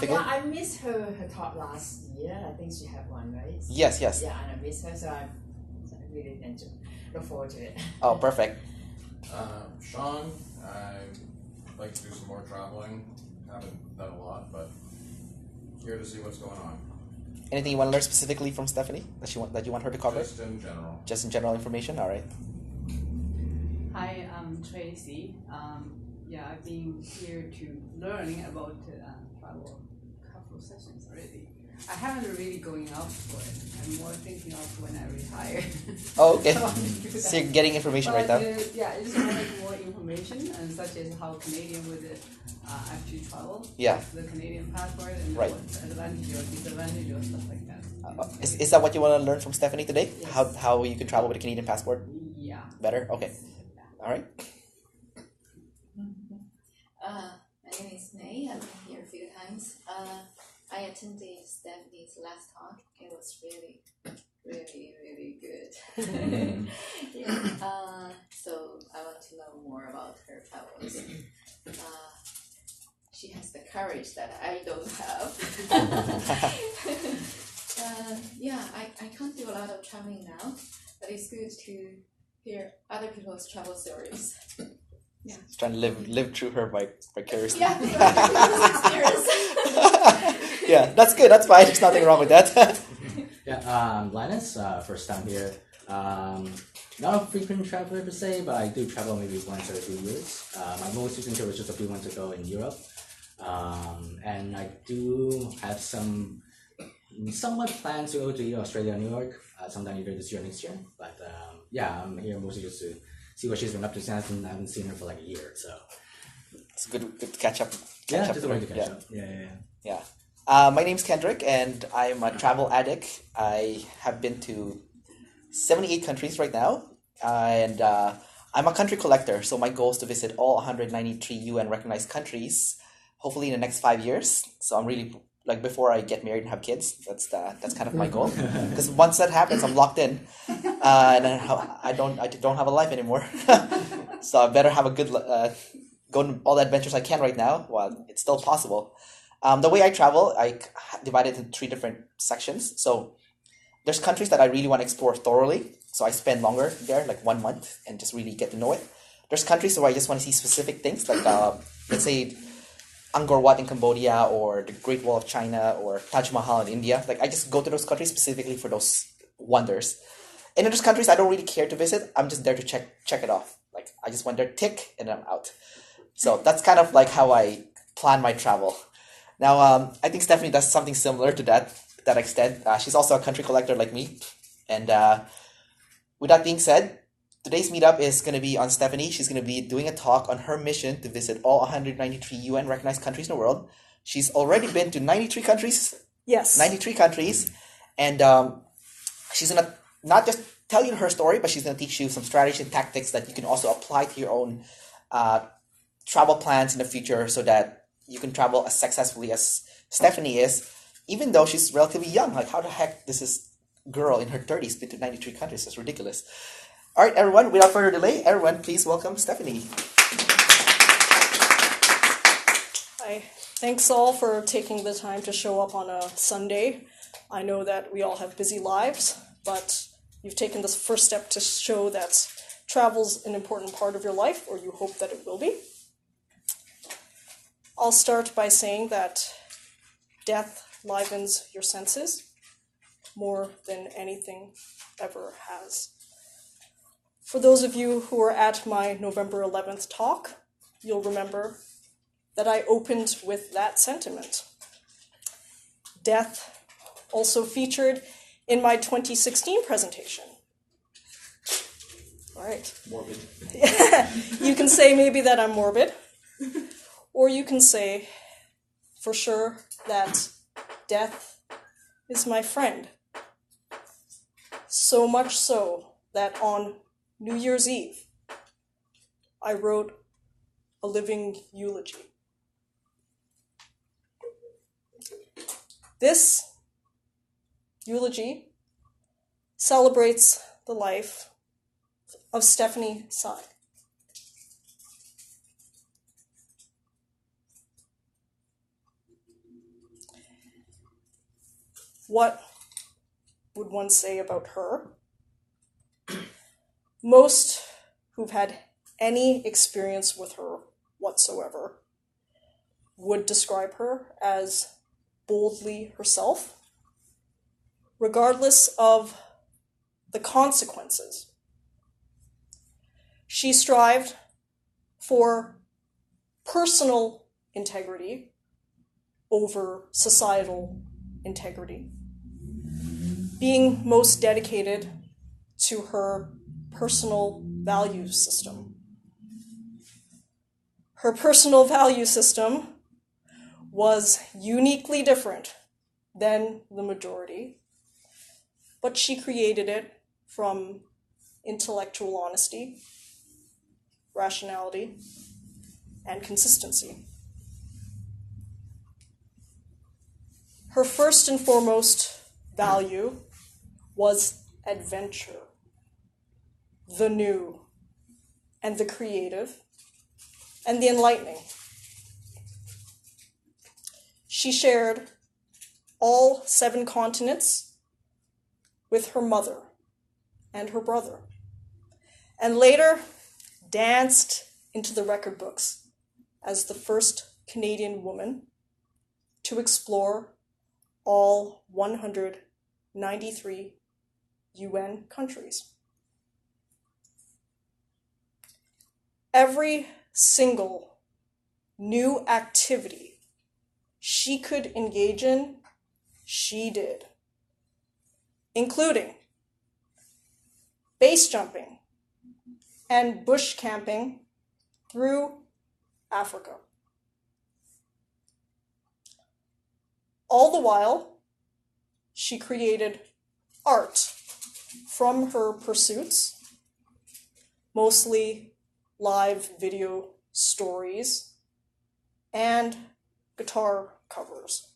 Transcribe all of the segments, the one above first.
Yeah, I missed her talk last year. I think she had one, right? Yes, yes. Yeah, and I missed her, so I really look forward to it. Oh, perfect. Sean, I'd like to do some more traveling. Haven't done a lot, but here to see what's going on. Anything you want to learn specifically from Stephanie that you want her to cover? Just in general. Just in general information. All right. Hi, I'm Tracy. I've been here to learn about travel a couple of sessions already. I haven't really going out for it. I'm more thinking of when I retire. Oh, okay. So you're getting information right now. I just want more information, and such as how Canadian would actually travel. Yeah. The Canadian passport and right. what advantage or disadvantage or stuff like that. Is that what you want to learn from Stephanie today? Yes. How you can travel with a Canadian passport? Yeah. Better? Okay. All right. My name is May. I've been here a few times. I attended Stephanie's last talk. It was really, really, really good. So I want to know more about her travels. She has the courage that I don't have. I can't do a lot of traveling now, but it's good to hear other people's travel stories. Yeah. She's trying to live through her vicariously. Yeah, experience. Yeah, that's good. That's fine. There's nothing wrong with that. Linus, first time here. Not a frequent traveler per se, but I do travel maybe once every 2 years. My most recent trip was just a few months ago in Europe. And I do have some somewhat plans to go to either Australia or New York sometime either this year or next year. But I'm here mostly just to see what she's been up to since I haven't seen her for like a year. So it's good to catch up. Just a way to catch up. Yeah. My name's Kendrick, and I'm a travel addict. I have been to 78 countries right now, and I'm a country collector. So my goal is to visit all 193 UN recognized countries, hopefully in the next 5 years. So I'm really before I get married and have kids. That's kind of my goal. Because once that happens, I'm locked in, and I don't have a life anymore. So I better have a good go on all the adventures I can right now while it's still possible. The way I travel, I divide it into 3 different sections. So there's countries that I really want to explore thoroughly. So I spend longer there, like 1 month, and just really get to know it. There's countries where I just want to see specific things, like let's say Angkor Wat in Cambodia, or the Great Wall of China, or Taj Mahal in India. Like I just go to those countries specifically for those wonders. And in those countries I don't really care to visit. I'm just there to check it off. Like I just went there, tick, and I'm out. So that's kind of like how I plan my travel. Now, I think Stephanie does something similar to that extent. She's also a country collector like me. And with that being said, today's meetup is going to be on Stephanie. She's going to be doing a talk on her mission to visit all 193 UN recognized countries in the world. She's already been to 93 countries. Yes. 93 countries. And she's going to not just tell you her story, but she's going to teach you some strategies and tactics that you can also apply to your own travel plans in the future, so that you can travel as successfully as Stephanie is, even though she's relatively young. Like, how the heck this is girl in her 30s been to 93 countries? That's ridiculous. All right, everyone, without further delay, everyone, please welcome Stephanie. Hi. Thanks all for taking the time to show up on a Sunday. I know that we all have busy lives, but you've taken this first step to show that travel's an important part of your life, or you hope that it will be. I'll start by saying that death livens your senses more than anything ever has. For those of you who were at my November 11th talk, you'll remember that I opened with that sentiment. Death also featured in my 2016 presentation. All right. Morbid. You can say maybe that I'm morbid. Or you can say, for sure, that death is my friend. So much so that on New Year's Eve, I wrote a living eulogy. This eulogy celebrates the life of Stephanie Tsai. what would one say about her? Most who've had any experience with her whatsoever would describe her as boldly herself, regardless of the consequences. She strived for personal integrity over societal integrity, being most dedicated to her personal value system. Her personal value system was uniquely different than the majority, but she created it from intellectual honesty, rationality, and consistency. Her first and foremost value was adventure, the new, and the creative, and the enlightening. She shared all 7 continents with her mother and her brother, and later danced into the record books as the first Canadian woman to explore all 193 UN countries. Every single new activity she could engage in, she did, including base jumping and bush camping through Africa. All the while, she created art from her pursuits, mostly live video stories and guitar covers.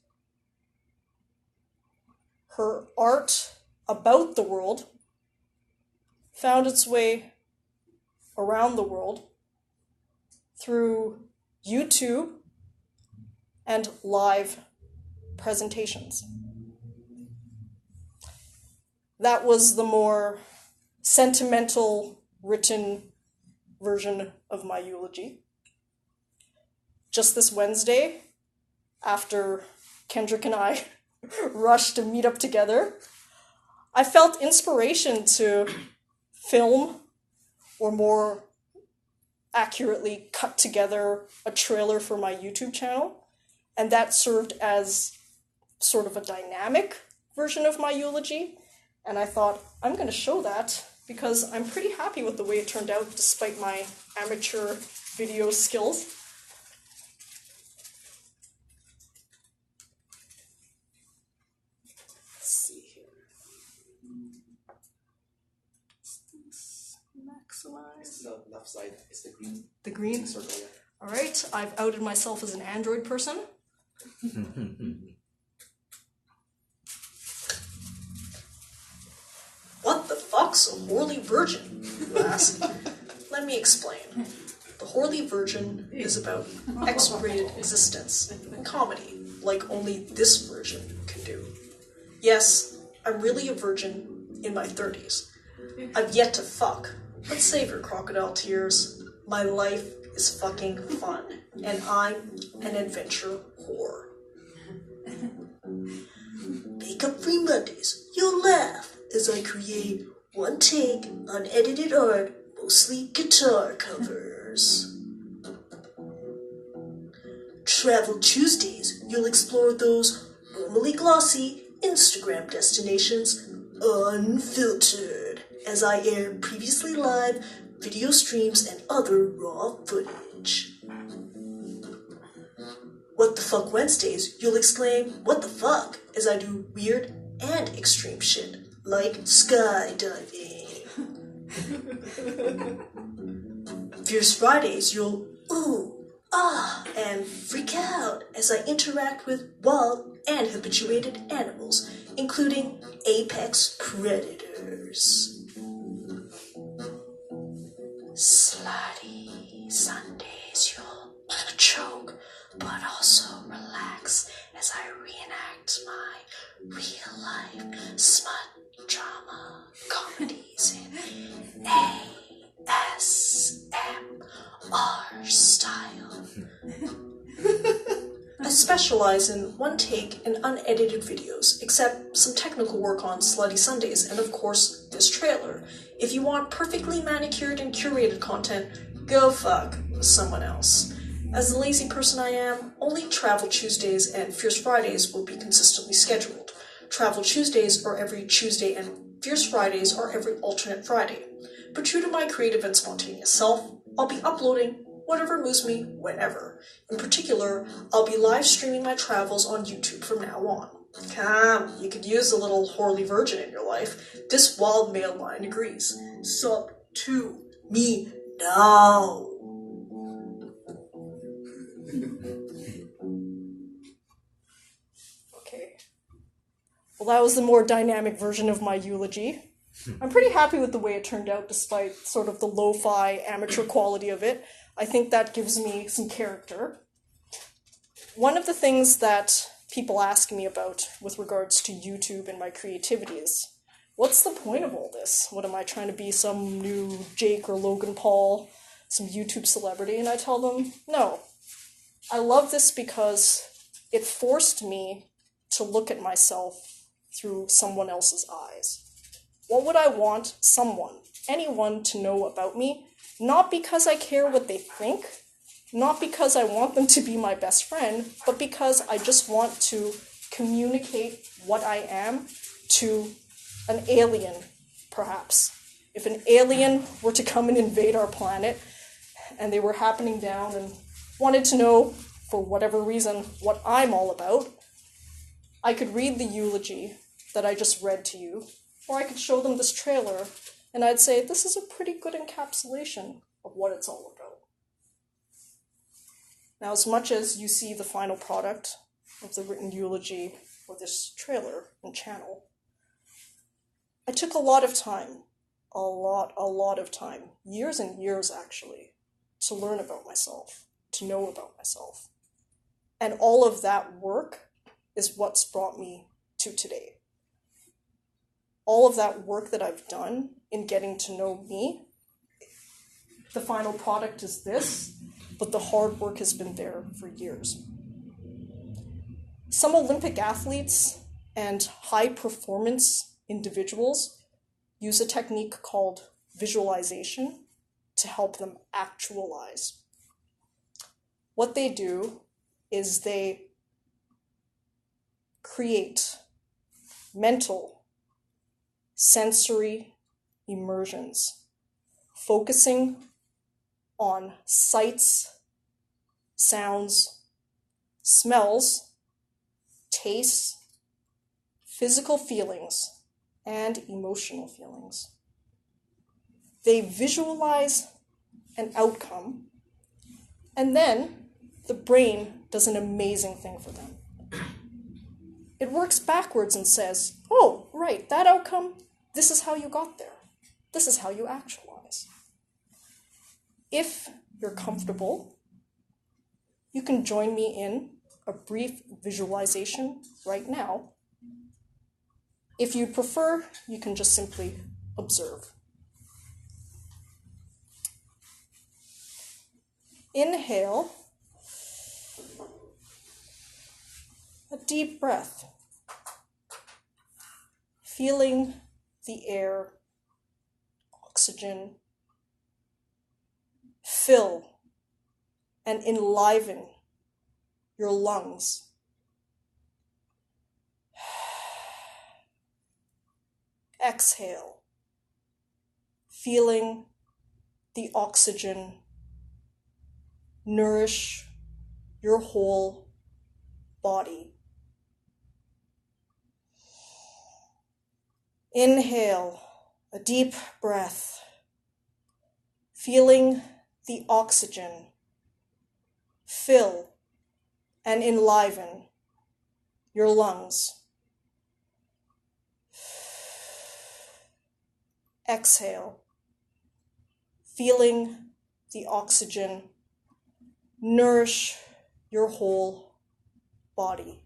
Her art about the world found its way around the world through YouTube and live presentations. That was the more sentimental written version of my eulogy. Just this Wednesday, after Kendrick and I rushed to meet up together, I felt inspiration to film, or more accurately, cut together a trailer for my YouTube channel, and that served as sort of a dynamic version of my eulogy, and I thought, I'm going to show that because I'm pretty happy with the way it turned out despite my amateur video skills. Let's see here. Maximize. The left side is the green. The green? Circle, yeah. Alright, I've outed myself as an Android person. What the fuck's a Holy Virgin, you ask? Let me explain. The Holy Virgin is about X-rated existence and comedy, like only this version can do. Yes, I'm really a virgin in my 30s. I've yet to fuck, but save your crocodile tears. My life is fucking fun, and I'm an adventure whore. Makeup-free Mondays, you'll laugh as I create one take unedited art, mostly guitar covers. Travel Tuesdays, you'll explore those normally glossy Instagram destinations unfiltered as I air previously live video streams and other raw footage. What the fuck Wednesdays, you'll exclaim, what the fuck, as I do weird and extreme shit, like skydiving. Fierce Fridays, you'll ooh, ah, and freak out as I interact with wild and habituated animals, including apex predators. Slutty Sundays, you'll choke but also relax as I reenact my real-life smut drama comedies in ASMR style. I specialize in one-take and unedited videos, except some technical work on Slutty Sundays, and of course, this trailer. If you want perfectly manicured and curated content, go fuck someone else. As the lazy person I am, only Travel Tuesdays and Fierce Fridays will be consistently scheduled. Travel Tuesdays are every Tuesday and Fierce Fridays are every alternate Friday. But true to my creative and spontaneous self, I'll be uploading whatever moves me whenever. In particular, I'll be live streaming my travels on YouTube from now on. Come, you could use a little Horley Virgin in your life. This wild male line agrees. Sup to me now. Okay. Well, that was the more dynamic version of my eulogy. I'm pretty happy with the way it turned out, despite sort of the lo-fi amateur quality of it. I think that gives me some character. One of the things that people ask me about with regards to YouTube and my creativity is, what's the point of all this? What am I trying to be, some new Jake or Logan Paul, some YouTube celebrity? And I tell them, no. I love this because it forced me to look at myself through someone else's eyes. What would I want someone, anyone, to know about me? Not because I care what they think, not because I want them to be my best friend, but because I just want to communicate what I am to an alien, perhaps. If an alien were to come and invade our planet, and they were happening down and wanted to know, for whatever reason, what I'm all about, I could read the eulogy that I just read to you, or I could show them this trailer, and I'd say, this is a pretty good encapsulation of what it's all about. Now, as much as you see the final product of the written eulogy or this trailer and channel, I took a lot of time, a lot of time, years and years actually, to learn about myself, to know about myself. And all of that work is what's brought me to today. All of that work that I've done in getting to know me, the final product is this, but the hard work has been there for years. Some Olympic athletes and high-performance individuals use a technique called visualization to help them actualize. What they do is they create mental, sensory immersions, focusing on sights, sounds, smells, tastes, physical feelings, and emotional feelings. They visualize an outcome, and then the brain does an amazing thing for them. It works backwards and says, oh, right, that outcome, this is how you got there. This is how you actualize. If you're comfortable, you can join me in a brief visualization right now. If you prefer, you can just simply observe. Inhale, a deep breath, feeling the air, oxygen, fill and enliven your lungs. Exhale, feeling the oxygen nourish your whole body. Inhale, a deep breath, feeling the oxygen fill and enliven your lungs. Exhale, feeling the oxygen nourish your whole body.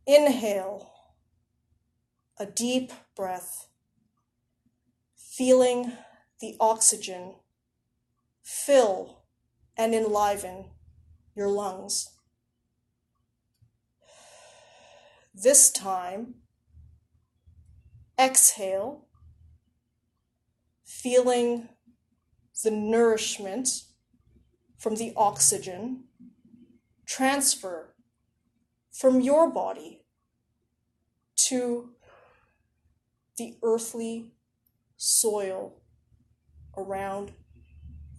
Inhale, a deep breath, feeling the oxygen fill and enliven your lungs. This time, exhale, feeling the nourishment from the oxygen transfer from your body to the earthly soil around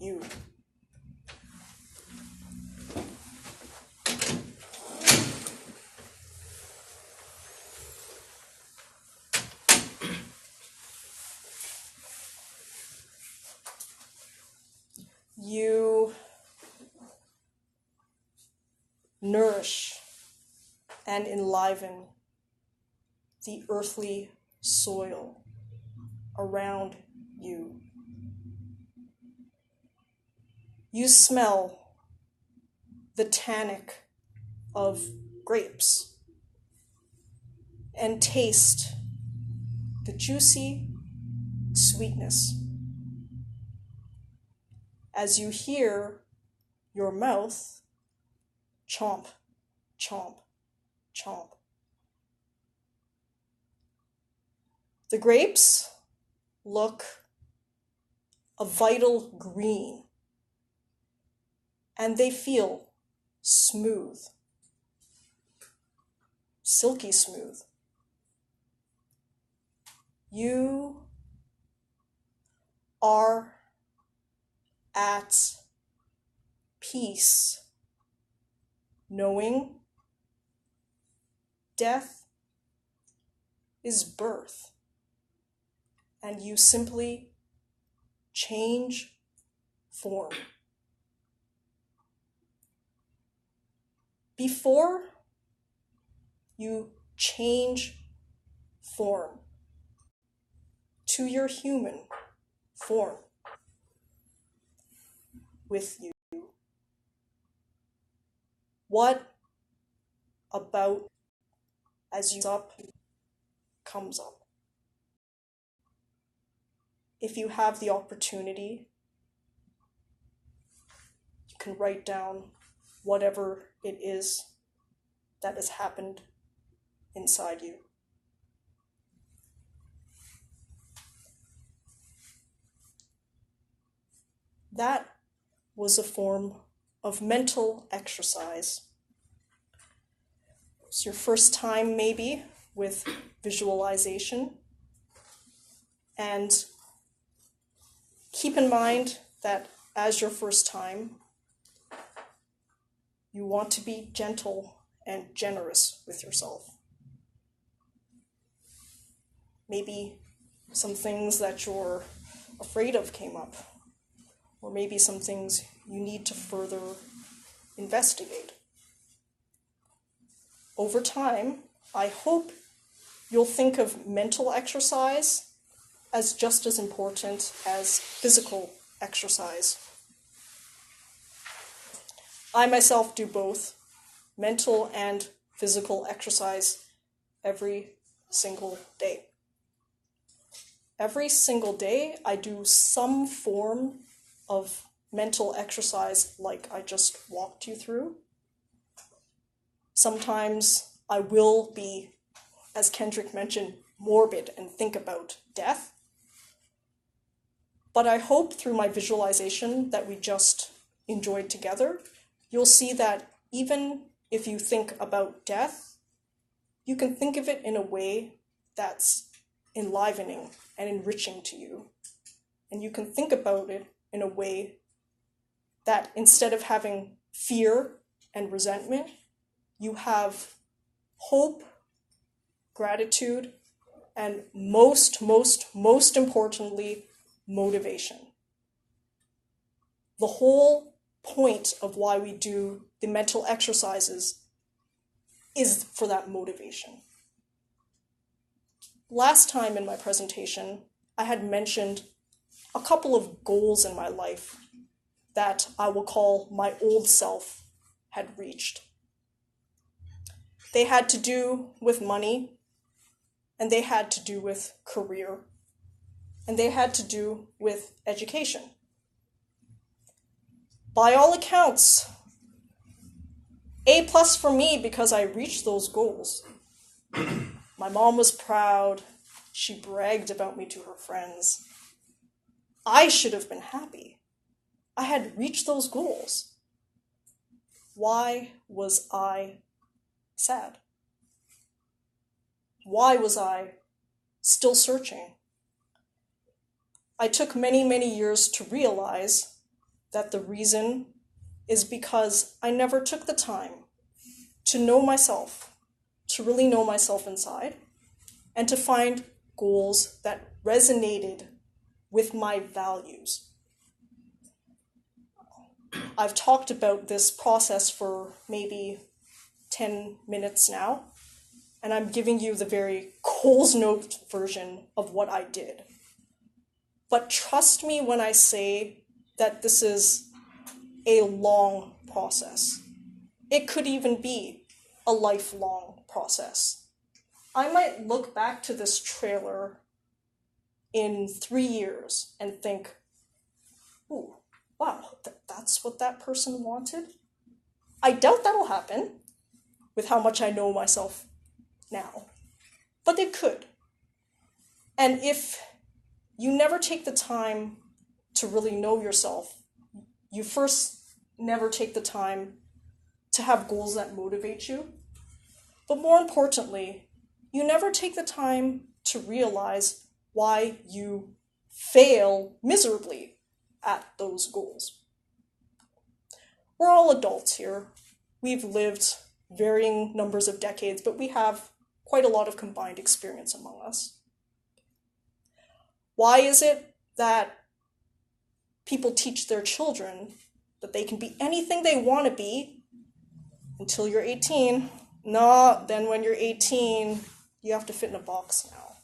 you. You nourish and enliven the earthly soil around you. You smell the tannic of grapes and taste the juicy sweetness as you hear your mouth chomp, chomp, chomp. The grapes look a vital green, and they feel smooth, silky smooth. You are at peace, knowing death is birth, and you simply change form. Before you change form to your human form with you, what about as you up comes up? If you have the opportunity, you can write down whatever it is that has happened inside you. That was a form of mental exercise. It's your first time maybe with visualization. And keep in mind that as your first time, you want to be gentle and generous with yourself. Maybe some things that you're afraid of came up, or maybe some things you need to further investigate. Over time, I hope you'll think of mental exercise as just as important as physical exercise. I myself do both mental and physical exercise every single day. Every single day, I do some form of mental exercise like I just walked you through. Sometimes I will be, as Kendrick mentioned, morbid and think about death. But I hope through my visualization that we just enjoyed together, you'll see that even if you think about death, you can think of it in a way that's enlivening and enriching to you. And you can think about it in a way that instead of having fear and resentment, you have hope, gratitude, and most importantly, motivation. The whole point of why we do the mental exercises is for that motivation. Last time in my presentation, I had mentioned a couple of goals in my life that I will call my old self had reached. They had to do with money, and they had to do with career, and they had to do with education. By all accounts, A+ for me because I reached those goals. My mom was proud. She bragged about me to her friends. I should have been happy. I had reached those goals. Why was I sad? Why was I still searching? I took many, many years to realize that the reason is because I never took the time to know myself, to really know myself inside, and to find goals that resonated with my values. I've talked about this process for maybe 10 minutes now, and I'm giving you the very Coles Note version of what I did. But trust me when I say that this is a long process. It could even be a lifelong process. I might look back to this trailer in 3 years and think, ooh, wow, that's what that person wanted? I doubt that'll happen with how much I know myself now, but it could. And if you never take the time to really know yourself, you first never take the time to have goals that motivate you, but more importantly, you never take the time to realize why you fail miserably at those goals. We're all adults here. We've lived varying numbers of decades, but we have quite a lot of combined experience among us. Why is it that people teach their children that they can be anything they want to be until you're 18? No, then when you're 18, you have to fit in a box now.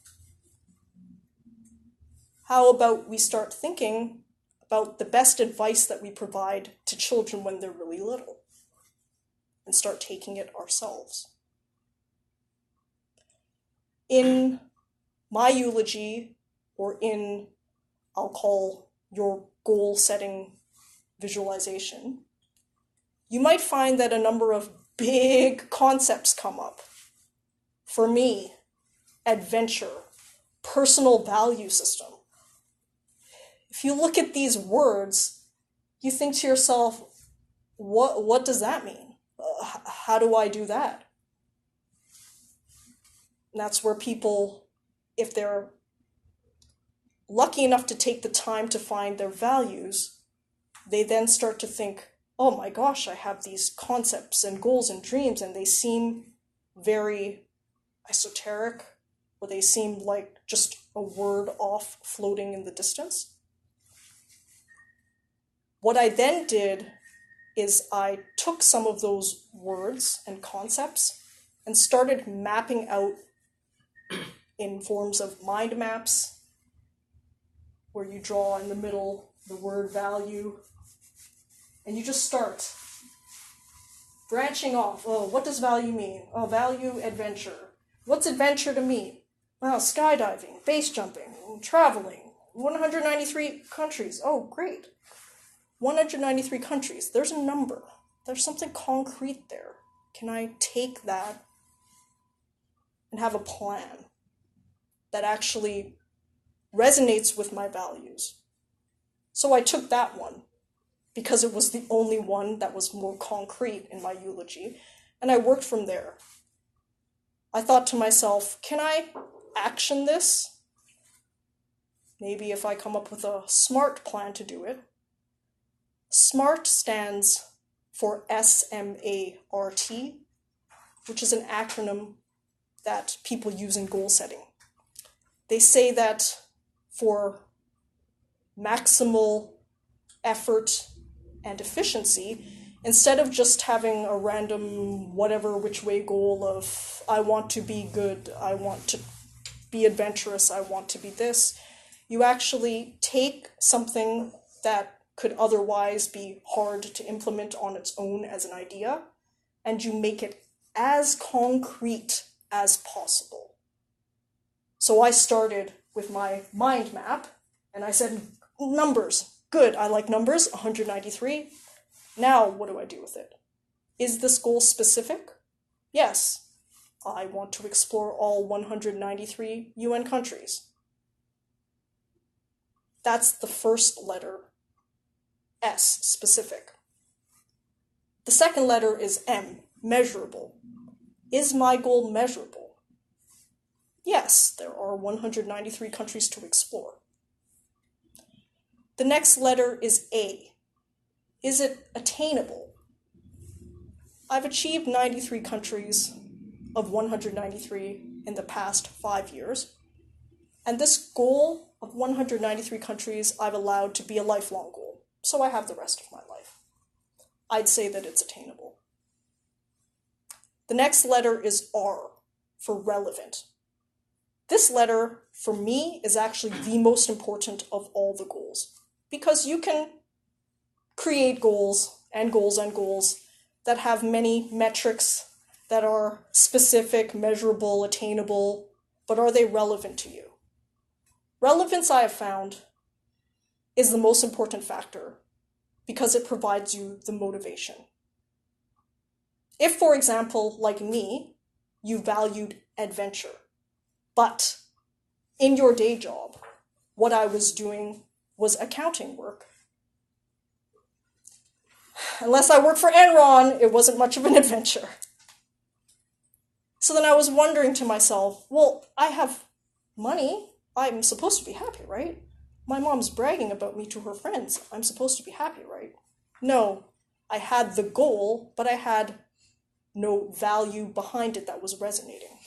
How about we start thinking about the best advice that we provide to children when they're really little and start taking it ourselves? In my eulogy, or in, I'll call your goal-setting visualization, you might find that a number of big concepts come up. For me, adventure, personal value system. If you look at these words, you think to yourself, what does that mean? How do I do that? And that's where people, if they're lucky enough to take the time to find their values, they then start to think, oh my gosh, I have these concepts and goals and dreams, and they seem very esoteric, or they seem like just a word off floating in the distance. What I then did is I took some of those words and concepts and started mapping out in forms of mind maps, where you draw in the middle the word value, and you just start branching off. Oh, what does value mean? Oh, value, adventure. What's adventure to me? Well, skydiving, base jumping, traveling, 193 countries. Oh, great. 193 countries. There's a number. There's something concrete there. Can I take that and have a plan that actually resonates with my values? So I took that one because it was the only one that was more concrete in my eulogy, and I worked from there. I thought to myself, can I action this? Maybe if I come up with a SMART plan to do it. SMART stands for S-M-A-R-T, which is an acronym that people use in goal setting. They say that for maximal effort and efficiency, instead of just having a random whatever which way goal of I want to be good, I want to be adventurous, I want to be this, you actually take something that could otherwise be hard to implement on its own as an idea, and you make it as concrete as possible. So I started with my mind map, and I said, numbers, good, I like numbers, 193. Now what do I do with it? Is this goal specific? Yes, I want to explore all 193 UN countries. That's the first letter, S, specific. The second letter is M, measurable. Is my goal measurable? Yes, there are 193 countries to explore. The next letter is A. Is it attainable? I've achieved 93 countries of 193 in the past 5 years, and this goal of 193 countries I've allowed to be a lifelong goal, so I have the rest of my life. I'd say that it's attainable. The next letter is R, for relevant. This letter, for me, is actually the most important of all the goals, because you can create goals and goals and goals that have many metrics that are specific, measurable, attainable, but are they relevant to you? Relevance, I have found, is the most important factor because it provides you the motivation. If, for example, like me, you valued adventure, but in your day job, what I was doing was accounting work. Unless I worked for Enron, it wasn't much of an adventure. So then I was wondering to myself, well, I have money. I'm supposed to be happy, right? My mom's bragging about me to her friends. I'm supposed to be happy, right? No, I had the goal, but I had no value behind it that was resonating.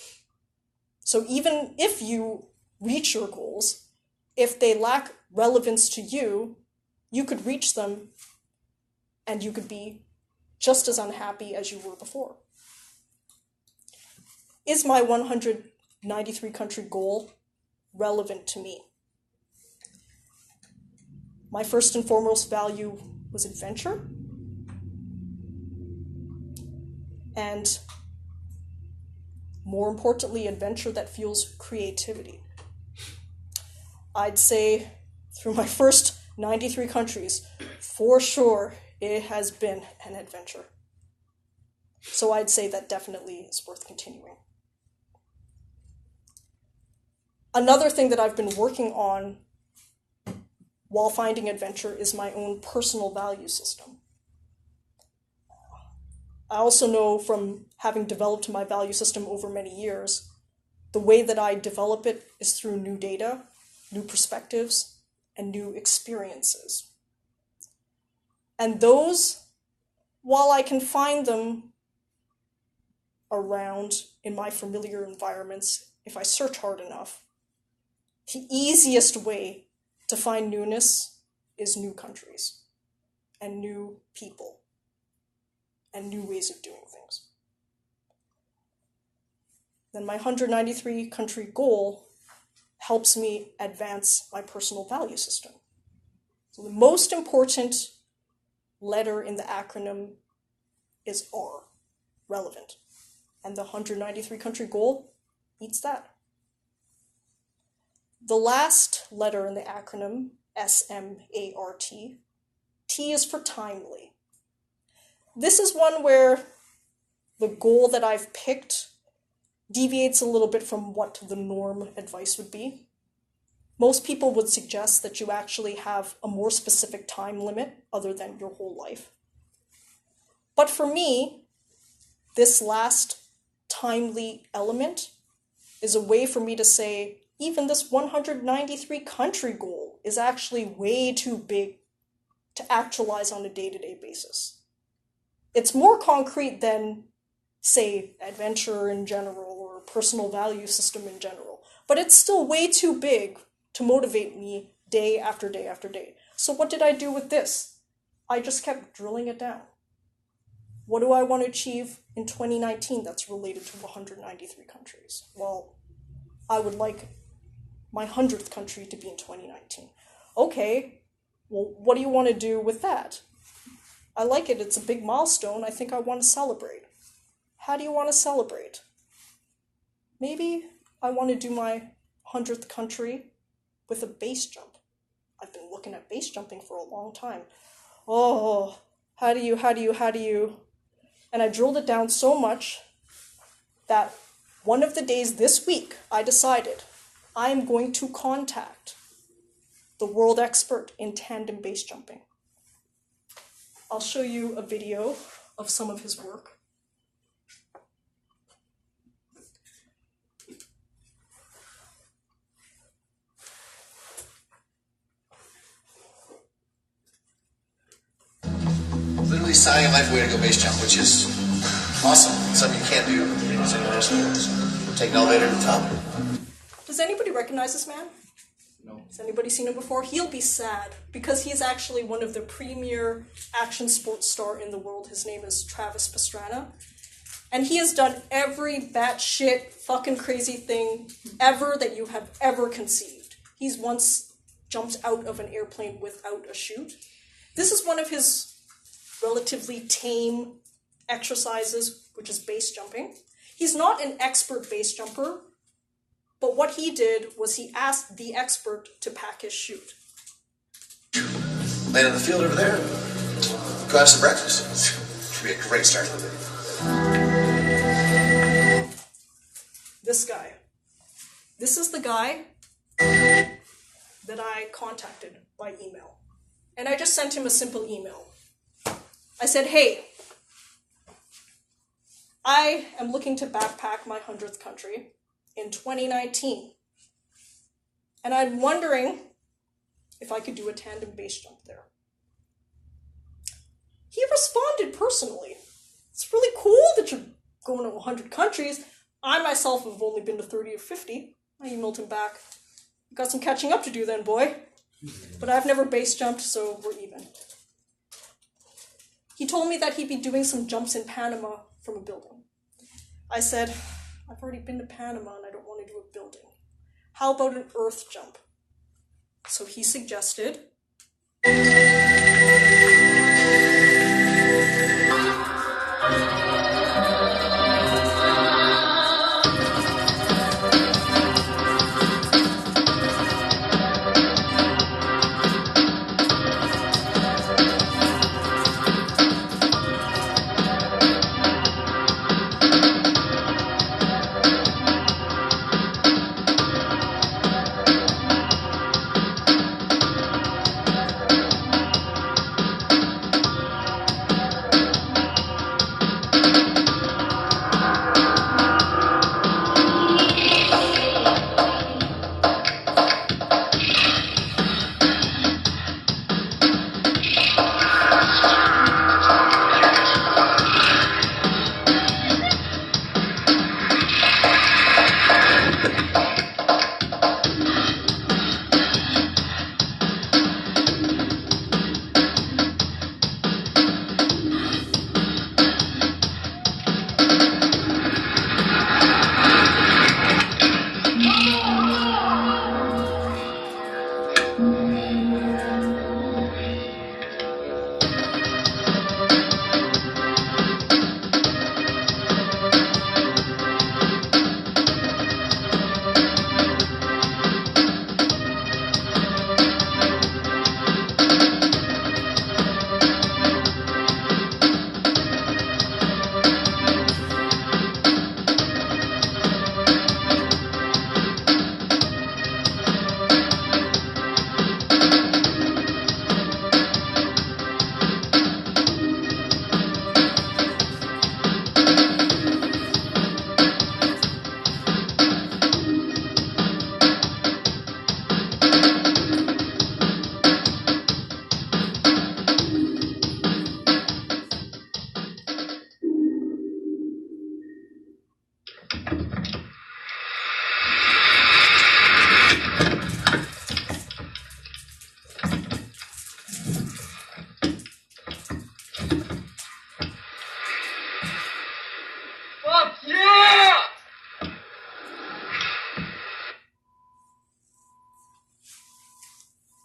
So even if you reach your goals, if they lack relevance to you, you could reach them and you could be just as unhappy as you were before. Is my 193 country goal relevant to me? My first and foremost value was adventure. And more importantly, adventure that fuels creativity. I'd say through my first 93 countries, for sure, it has been an adventure. So I'd say that definitely is worth continuing. Another thing that I've been working on while finding adventure is my own personal value system. I also know from having developed my value system over many years, the way that I develop it is through new data, new perspectives, and new experiences. And those, while I can find them around in my familiar environments, if I search hard enough, the easiest way to find newness is new countries and new people and new ways of doing things. Then my 193 country goal helps me advance my personal value system. So the most important letter in the acronym is R, relevant. And the 193 country goal meets that. The last letter in the acronym, S-M-A-R-T, T is for timely. This is one where the goal that I've picked deviates a little bit from what the norm advice would be. Most people would suggest that you actually have a more specific time limit other than your whole life. But for me, this last timely element is a way for me to say, even this 193 country goal is actually way too big to actualize on a day-to-day basis. It's more concrete than, say, adventure in general or personal value system in general, but it's still way too big to motivate me day after day after day. So what did I do with this? I just kept drilling it down. What do I want to achieve in 2019 that's related to 193 countries? Well, I would like my 100th country to be in 2019. Okay, Well, what do you want to do with that? I like it. It's a big milestone. I think I want to celebrate. How do you want to celebrate? Maybe I want to do my 100th country with a base jump. I've been looking at base jumping for a long time. Oh, how do you? And I drilled it down so much that one of the days this week, I decided I am going to contact the world expert in tandem base jumping. I'll show you a video of some of his work. Literally signing a life away to go base jump, which is awesome. Something you can't do anywhere else in the world. So take an elevator to the top. Does anybody recognize this man? No. Has anybody seen him before? He'll be sad because he's actually one of the premier action sports star in the world. His name is Travis Pastrana. And he has done every batshit fucking crazy thing ever that you have ever conceived. He's once jumped out of an airplane without a chute. This is one of his relatively tame exercises, which is base jumping. He's not an expert base jumper, but what he did was he asked the expert to pack his chute. Land on the field over there. Go have some breakfast. Should be a great start to the day. This guy. This is the guy that I contacted by email. And I just sent him a simple email. I said, hey, I am looking to backpack my 100th country in 2019. And I'm wondering if I could do a tandem base jump there. He responded personally. It's really cool that you're going to 100 countries. I myself have only been to 30 or 50. I emailed him back. Got some catching up to do then, boy. But I've never base jumped, so we're even. He told me that he'd be doing some jumps in Panama from a building. I said, I've already been to Panama and I don't want to do a building. How about an earth jump? So he suggested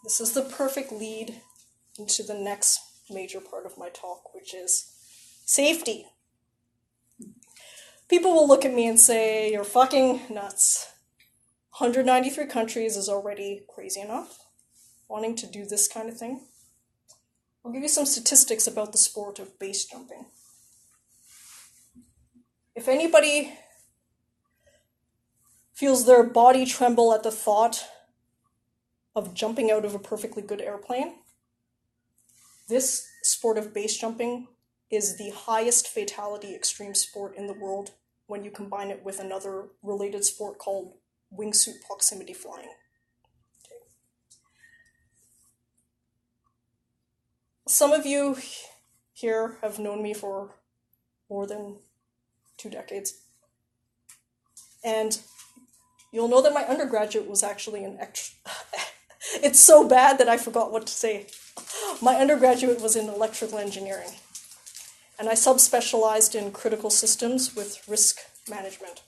this is the perfect lead into the next major part of my talk, which is safety. People will look at me and say, you're fucking nuts. 193 countries is already crazy enough. Wanting to do this kind of thing. I'll give you some statistics about the sport of base jumping. If anybody feels their body tremble at the thought of jumping out of a perfectly good airplane, this sport of base jumping is the highest fatality extreme sport in the world when you combine it with another related sport called wingsuit proximity flying. Okay. Some of you here have known me for more than 2 decades. And you'll know that my undergraduate was actually an It's so bad that I forgot what to say. My undergraduate was in electrical engineering, and I subspecialized in critical systems with risk management.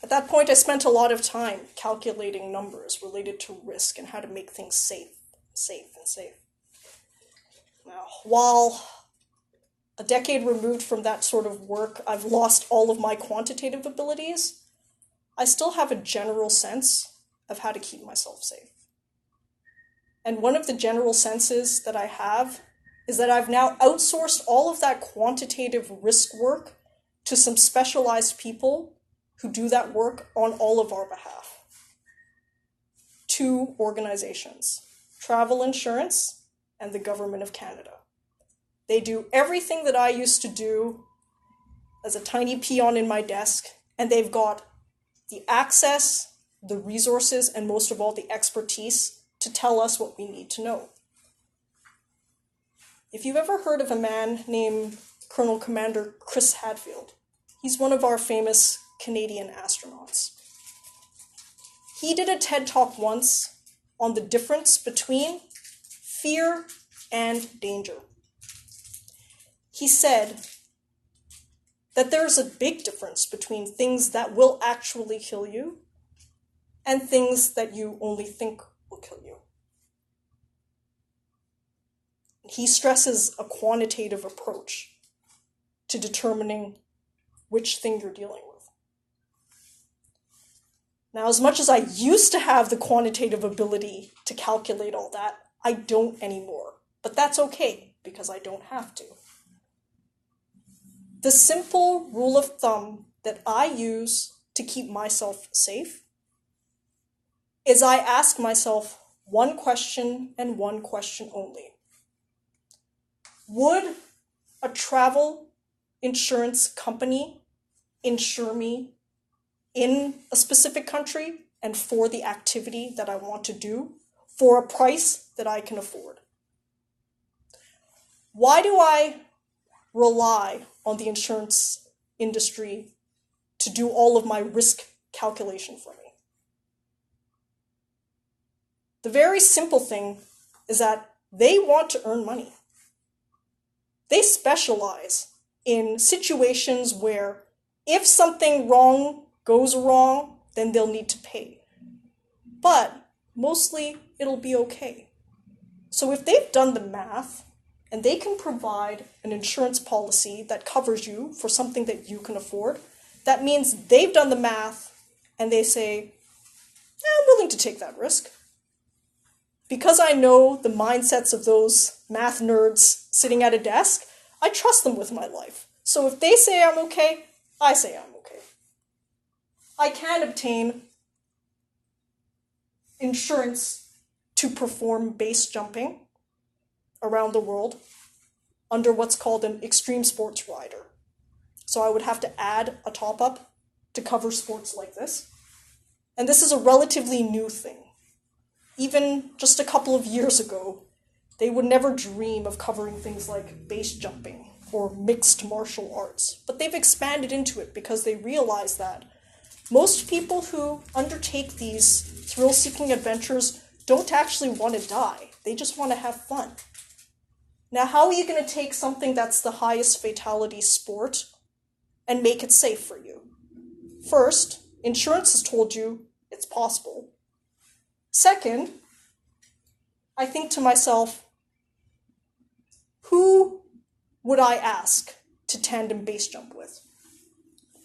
At that point, I spent a lot of time calculating numbers related to risk and how to make things safe. Now, while a decade removed from that sort of work, I've lost all of my quantitative abilities, I still have a general sense of how to keep myself safe. And one of the general senses that I have is that I've now outsourced all of that quantitative risk work to some specialized people who do that work on all of our behalf. 2 organizations, Travel Insurance and the Government of Canada. They do everything that I used to do as a tiny peon in my desk, and they've got the access, the resources, and most of all, the expertise to tell us what we need to know. If you've ever heard of a man named Colonel Commander Chris Hadfield, he's one of our famous Canadian astronauts. He did a TED Talk once on the difference between fear and danger. He said that there's a big difference between things that will actually kill you and things that you only think will kill you. He stresses a quantitative approach to determining which thing you're dealing with. Now, as much as I used to have the quantitative ability to calculate all that, I don't anymore. But that's okay, because I don't have to. The simple rule of thumb that I use to keep myself safe is I ask myself one question and one question only. Would a travel insurance company insure me in a specific country and for the activity that I want to do for a price that I can afford? Why do I rely on the insurance industry to do all of my risk calculation for me? The very simple thing is that they want to earn money. They specialize in situations where if something wrong goes wrong, then they'll need to pay. But mostly it'll be okay. So if they've done the math and they can provide an insurance policy that covers you for something that you can afford, that means they've done the math and they say, I'm willing to take that risk. Because I know the mindsets of those math nerds sitting at a desk, I trust them with my life. So if they say I'm okay, I say I'm okay. I can obtain insurance to perform base jumping around the world under what's called an extreme sports rider. So I would have to add a top-up to cover sports like this. And this is a relatively new thing. Even just a couple of years ago, they would never dream of covering things like base jumping or mixed martial arts. But they've expanded into it because they realize that most people who undertake these thrill-seeking adventures don't actually want to die. They just want to have fun. Now, how are you going to take something that's the highest fatality sport and make it safe for you? First, insurance has told you it's possible. Second, I think to myself, who would I ask to tandem base jump with?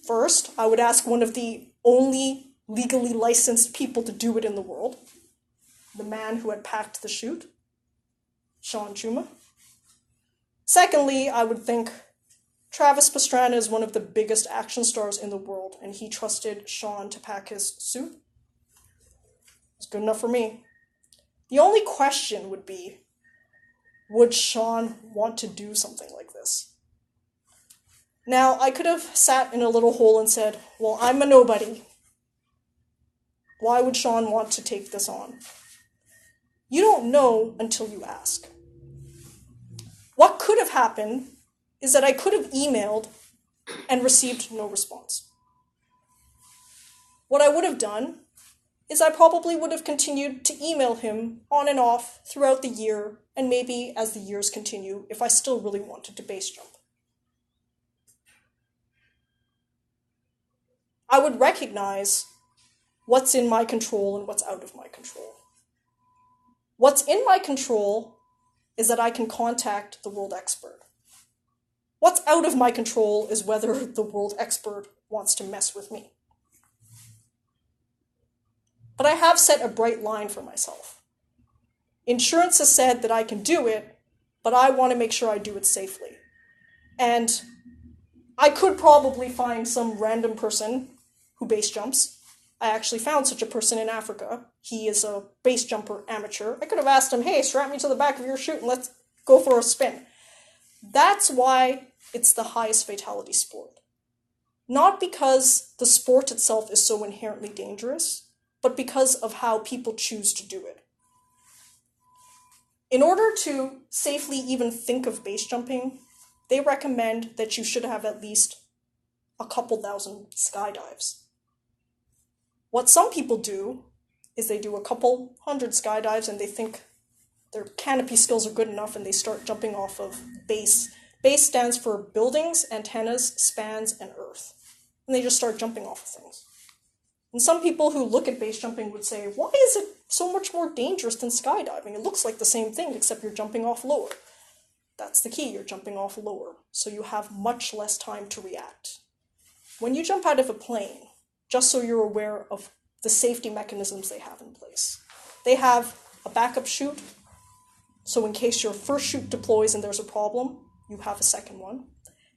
First, I would ask one of the only legally licensed people to do it in the world, the man who had packed the chute, Sean Chuma. Secondly, I would think Travis Pastrana is one of the biggest action stars in the world, and he trusted Sean to pack his suit. It's good enough for me. The only question would be, would Sean want to do something like this? Now, I could have sat in a little hole and said, well, I'm a nobody. Why would Sean want to take this on? You don't know until you ask. What could have happened is that I could have emailed and received no response. What I would have done is I probably would have continued to email him on and off throughout the year, and maybe as the years continue, if I still really wanted to base jump. I would recognize what's in my control and what's out of my control. What's in my control is that I can contact the world expert. What's out of my control is whether the world expert wants to mess with me. But I have set a bright line for myself. Insurance has said that I can do it, but I want to make sure I do it safely. And I could probably find some random person who base jumps. I actually found such a person in Africa. He is a base jumper amateur. I could have asked him, hey, strap me to the back of your chute and let's go for a spin. That's why it's the highest fatality sport. Not because the sport itself is so inherently dangerous, but because of how people choose to do it. In order to safely even think of base jumping, they recommend that you should have at least a couple thousand skydives. What some people do is they do a couple hundred skydives and they think their canopy skills are good enough and they start jumping off of base. Base stands for buildings, antennas, spans, and earth. And they just start jumping off of things. And some people who look at base jumping would say, why is it so much more dangerous than skydiving? It looks like the same thing, except you're jumping off lower. That's the key, you're jumping off lower, so you have much less time to react. When you jump out of a plane, just so you're aware of the safety mechanisms they have in place. They have a backup chute, so in case your first chute deploys and there's a problem, you have a second one.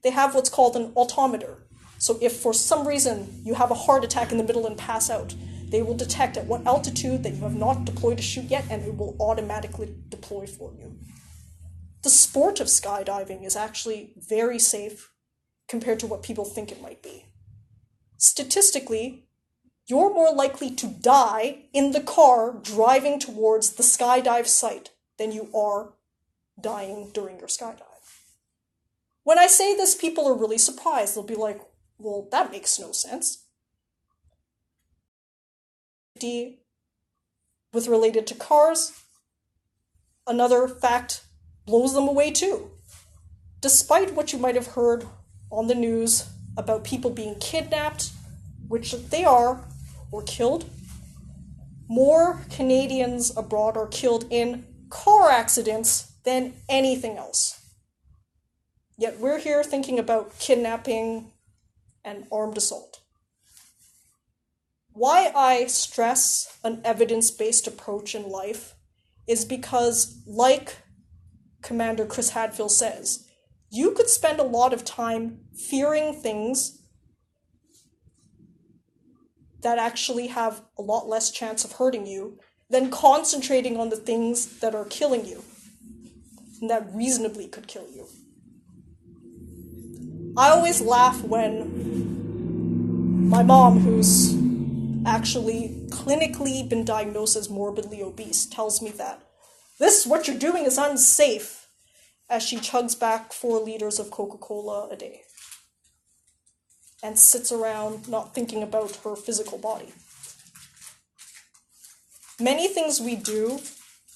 They have what's called an altimeter. So if for some reason you have a heart attack in the middle and pass out, they will detect at what altitude that you have not deployed a chute yet, and it will automatically deploy for you. The sport of skydiving is actually very safe compared to what people think it might be. Statistically, you're more likely to die in the car driving towards the skydive site than you are dying during your skydive. When I say this, people are really surprised. They'll be like, well, that makes no sense. With related to cars, another fact blows them away too. Despite what you might have heard on the news about people being kidnapped, which they are, or killed, more Canadians abroad are killed in car accidents than anything else. Yet we're here thinking about kidnapping and armed assault. Why I stress an evidence-based approach in life is because, like Commander Chris Hadfield says, you could spend a lot of time fearing things that actually have a lot less chance of hurting you than concentrating on the things that are killing you and that reasonably could kill you. I always laugh when my mom, who's actually clinically been diagnosed as morbidly obese, tells me that what you're doing is unsafe, as she chugs back 4 liters of Coca-Cola a day and sits around not thinking about her physical body. Many things we do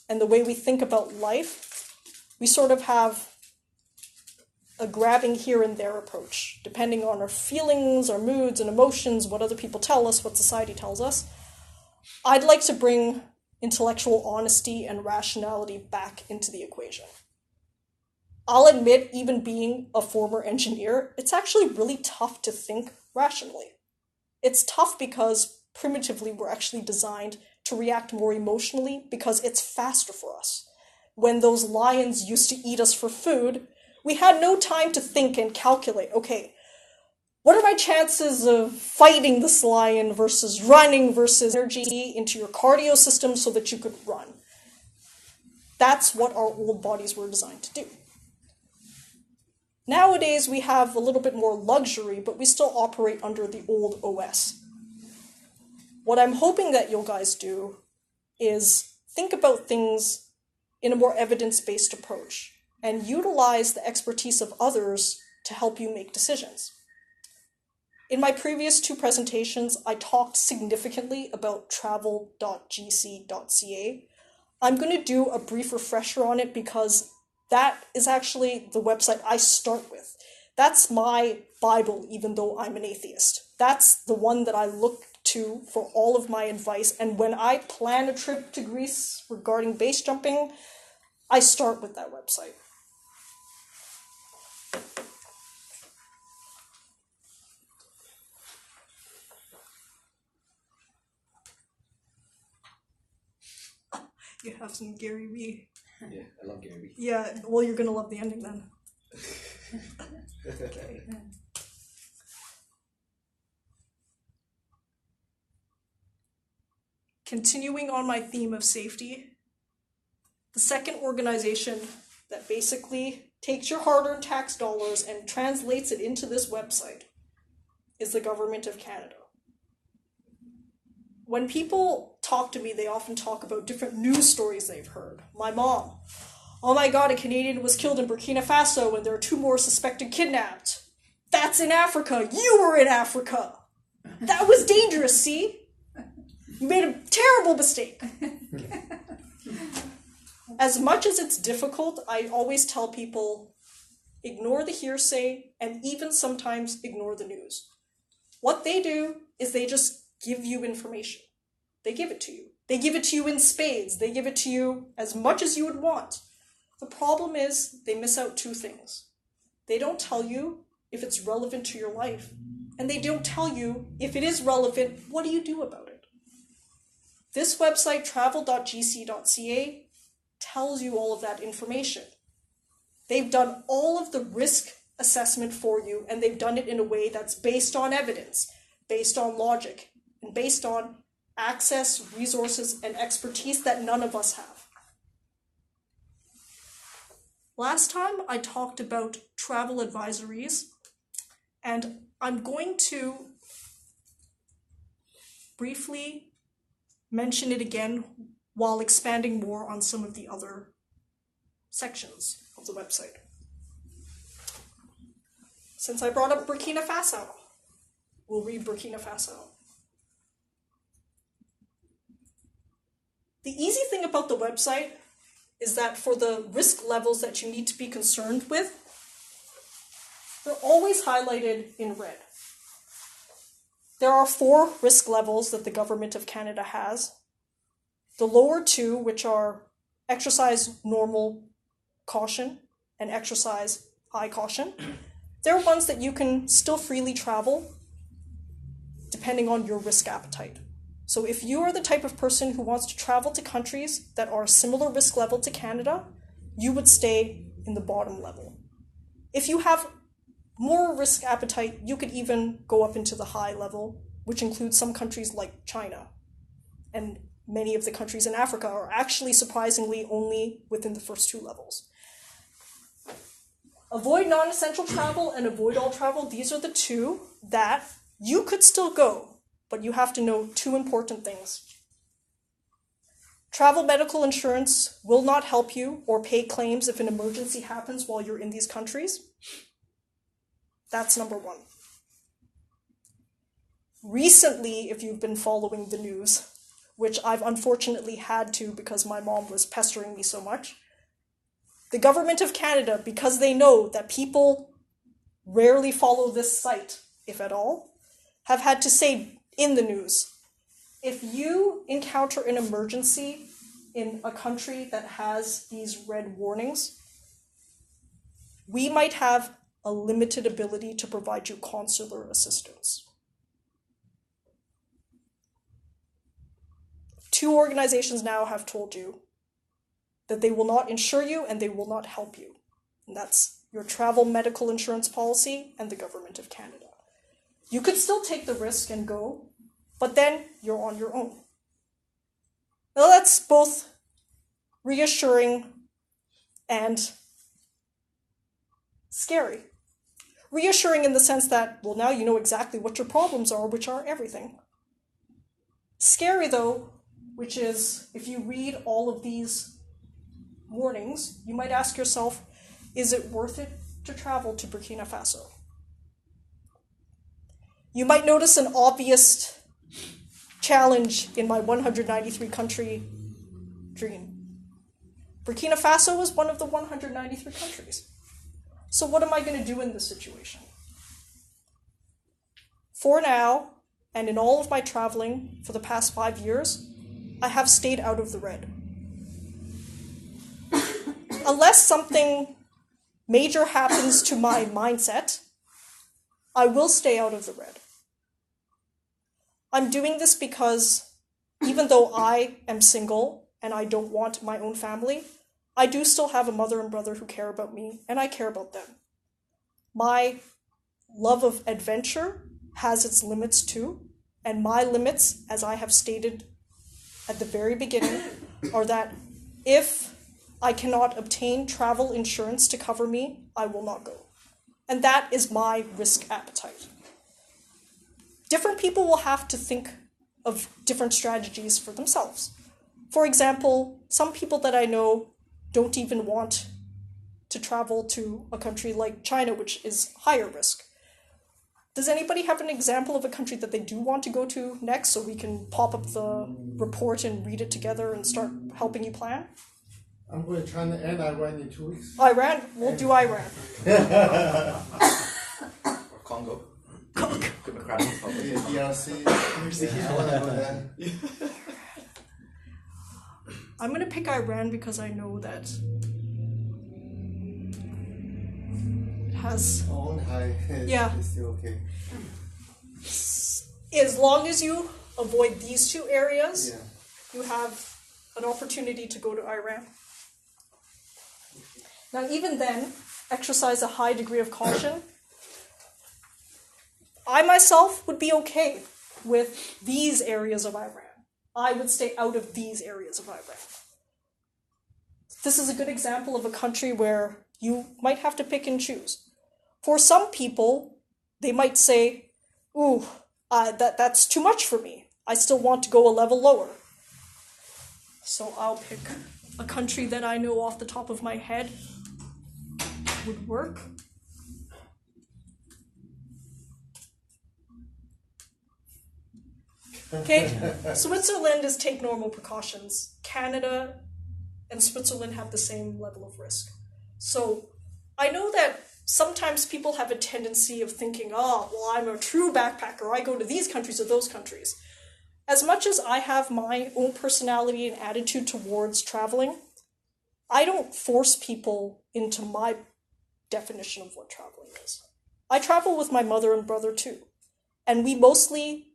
and the way we think about life, we sort of have a grabbing here and there approach, depending on our feelings, our moods and emotions, what other people tell us, what society tells us. I'd like to bring intellectual honesty and rationality back into the equation. I'll admit, even being a former engineer, it's actually really tough to think rationally. It's tough because primitively we're actually designed to react more emotionally because it's faster for us. When those lions used to eat us for food, we had no time to think and calculate, okay, what are my chances of fighting this lion versus running versus energy into your cardio system so that you could run? That's what our old bodies were designed to do. Nowadays, we have a little bit more luxury, but we still operate under the old OS. What I'm hoping that you guys do is think about things in a more evidence-based approach and utilize the expertise of others to help you make decisions. In my previous 2 presentations, I talked significantly about travel.gc.ca. I'm going to do a brief refresher on it because that is actually the website I start with. That's my Bible, even though I'm an atheist. That's the one that I look to for all of my advice. And when I plan a trip to Greece regarding base jumping, I start with that website. You have some GaryVee. Yeah, I love GaryVee. Yeah, well, you're going to love the ending then. Okay. Continuing on my theme of safety, the second organization that basically takes your hard-earned tax dollars and translates it into this website is the Government of Canada. When people talk to me, they often talk about different news stories they've heard. My mom, oh my god, a Canadian was killed in Burkina Faso and there are 2 more suspected kidnapped. That's in Africa. You were in Africa. That was dangerous, see? You made a terrible mistake. As much as it's difficult, I always tell people, ignore the hearsay and even sometimes ignore the news. What they do is they just give you information. They give it to you. They give it to you in spades. They give it to you as much as you would want. The problem is they miss out 2 things. They don't tell you if it's relevant to your life, and they don't tell you if it is relevant, what do you do about it? This website, travel.gc.ca, tells you all of that information. They've done all of the risk assessment for you, and they've done it in a way that's based on evidence, based on logic, and based on access, resources, and expertise that none of us have. Last time I talked about travel advisories, and I'm going to briefly mention it again while expanding more on some of the other sections of the website. Since I brought up Burkina Faso, we'll read Burkina Faso. The easy thing about the website is that for the risk levels that you need to be concerned with, they're always highlighted in red. There are 4 risk levels that the Government of Canada has. The lower 2, which are exercise normal caution and exercise high caution, they're ones that you can still freely travel depending on your risk appetite. So if you are the type of person who wants to travel to countries that are a similar risk level to Canada, you would stay in the bottom level. If you have more risk appetite, you could even go up into the high level, which includes some countries like China. And many of the countries in Africa are actually surprisingly only within the first 2 levels. Avoid non-essential travel and avoid all travel. These are the 2 that you could still go, but you have to know 2 important things. Travel medical insurance will not help you or pay claims if an emergency happens while you're in these countries. That's number 1. Recently, if you've been following the news, which I've unfortunately had to because my mom was pestering me so much, the Government of Canada, because they know that people rarely follow this site, if at all, have had to say in the news, if you encounter an emergency in a country that has these red warnings, we might have a limited ability to provide you consular assistance. 2 organizations now have told you that they will not insure you and they will not help you. And that's your travel medical insurance policy and the Government of Canada. You could still take the risk and go, but then you're on your own. Now that's both reassuring and scary. Reassuring in the sense that, well, now you know exactly what your problems are, which are everything. Scary, though, which is, if you read all of these warnings, you might ask yourself, is it worth it to travel to Burkina Faso? You might notice an obvious challenge in my 193 country dream. Burkina Faso is one of the 193 countries. So what am I going to do in this situation? For now, and in all of my traveling for the past 5 years, I have stayed out of the red. Unless something major happens to my mindset, I will stay out of the red. I'm doing this because even though I am single and I don't want my own family, I do still have a mother and brother who care about me, and I care about them. My love of adventure has its limits too, and my limits, as I have stated at the very beginning, are that if I cannot obtain travel insurance to cover me, I will not go. And that is my risk appetite. Different people will have to think of different strategies for themselves. For example, some people that I know don't even want to travel to a country like China, which is higher risk. Does anybody have an example of a country that they do want to go to next so we can pop up the report and read it together and start helping you plan? I'm going to China and Iran in 2 weeks. Iran? We'll do Iran. Or Congo. Democratic Republic. DRC. I want to go there. I'm going to pick Iran because I know that it has... On high. Yeah. It's still okay. As long as you avoid these 2 areas, Yeah. you have an opportunity to go to Iran. Now, even then, exercise a high degree of caution. I myself would be okay with these areas of Iran. I would stay out of these areas of Iran. This is a good example of a country where you might have to pick and choose. For some people, they might say, ooh, that's too much for me. I still want to go a level lower. So I'll pick a country that I know off the top of my head would work. Okay, Switzerland is take normal precautions. Canada and Switzerland have the same level of risk. So I know that sometimes people have a tendency of thinking, oh, well, I'm a true backpacker. I go to these countries or those countries. As much as I have my own personality and attitude towards traveling, I don't force people into my definition of what traveling is. I travel with my mother and brother too, and we mostly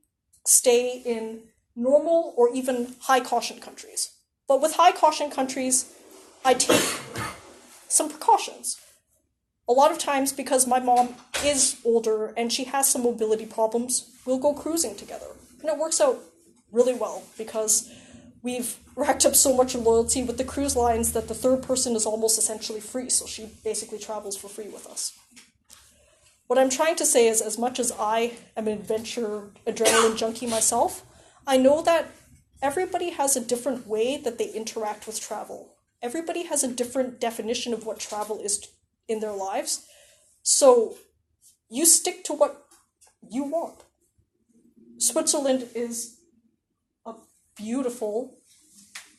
stay in normal or even high caution countries. But with high caution countries, I take some precautions. A lot of times, because my mom is older and she has some mobility problems, we'll go cruising together. And it works out really well because we've racked up so much loyalty with the cruise lines that the third person is almost essentially free, so she basically travels for free with us. What I'm trying to say is, as much as I am an adventure adrenaline junkie myself, I know that everybody has a different way that they interact with travel. Everybody has a different definition of what travel is in their lives. So you stick to what you want. Switzerland is a beautiful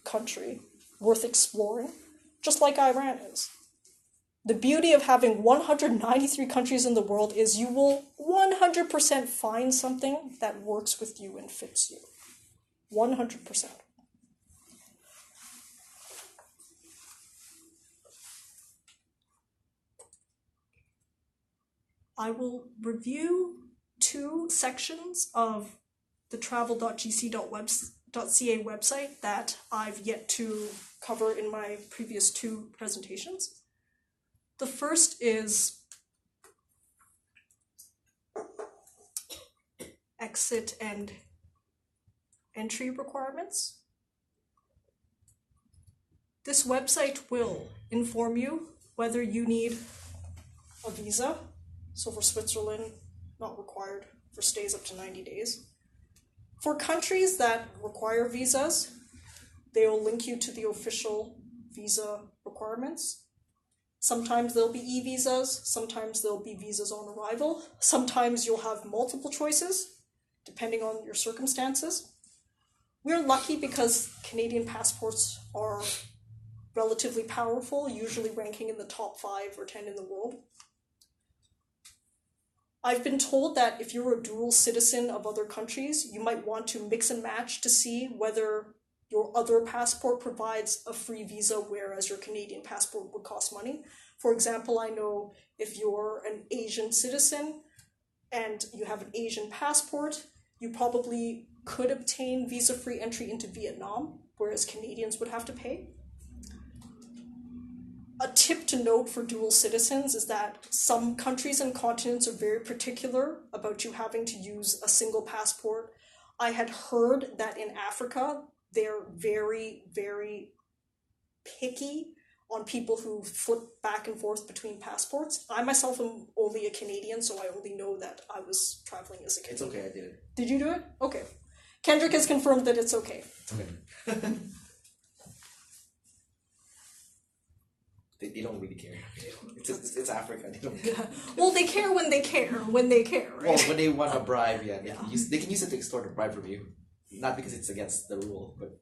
country worth exploring, just like Iran is. The beauty of having 193 countries in the world is you will 100% find something that works with you and fits you. 100%. I will review 2 sections of the travel.gc.ca website that I've yet to cover in my previous 2 presentations. The first is exit and entry requirements. This website will inform you whether you need a visa. So for Switzerland, not required for stays up to 90 days. For countries that require visas, they will link you to the official visa requirements. Sometimes there'll be e-visas, sometimes there'll be visas on arrival, sometimes you'll have multiple choices, depending on your circumstances. We're lucky because Canadian passports are relatively powerful, usually ranking in the top 5 or 10 in the world. I've been told that if you're a dual citizen of other countries, you might want to mix and match to see whether your other passport provides a free visa, whereas your Canadian passport would cost money. For example, I know if you're an Asian citizen and you have an Asian passport, you probably could obtain visa-free entry into Vietnam, whereas Canadians would have to pay. A tip to note for dual citizens is that some countries and continents are very particular about you having to use a single passport. I had heard that in Africa, they're very, very picky on people who flip back and forth between passports. I myself am only a Canadian, so I only know that I was traveling as a Canadian. It's okay, I did it. Did you do it? Okay. Kendrick has confirmed that it's okay. Okay. They don't really care. It's Africa. They don't care. Well, they care when they care, right? Well, when they want a bribe, yeah, they can use it to extort a bribe from you. Not because it's against the rule, but...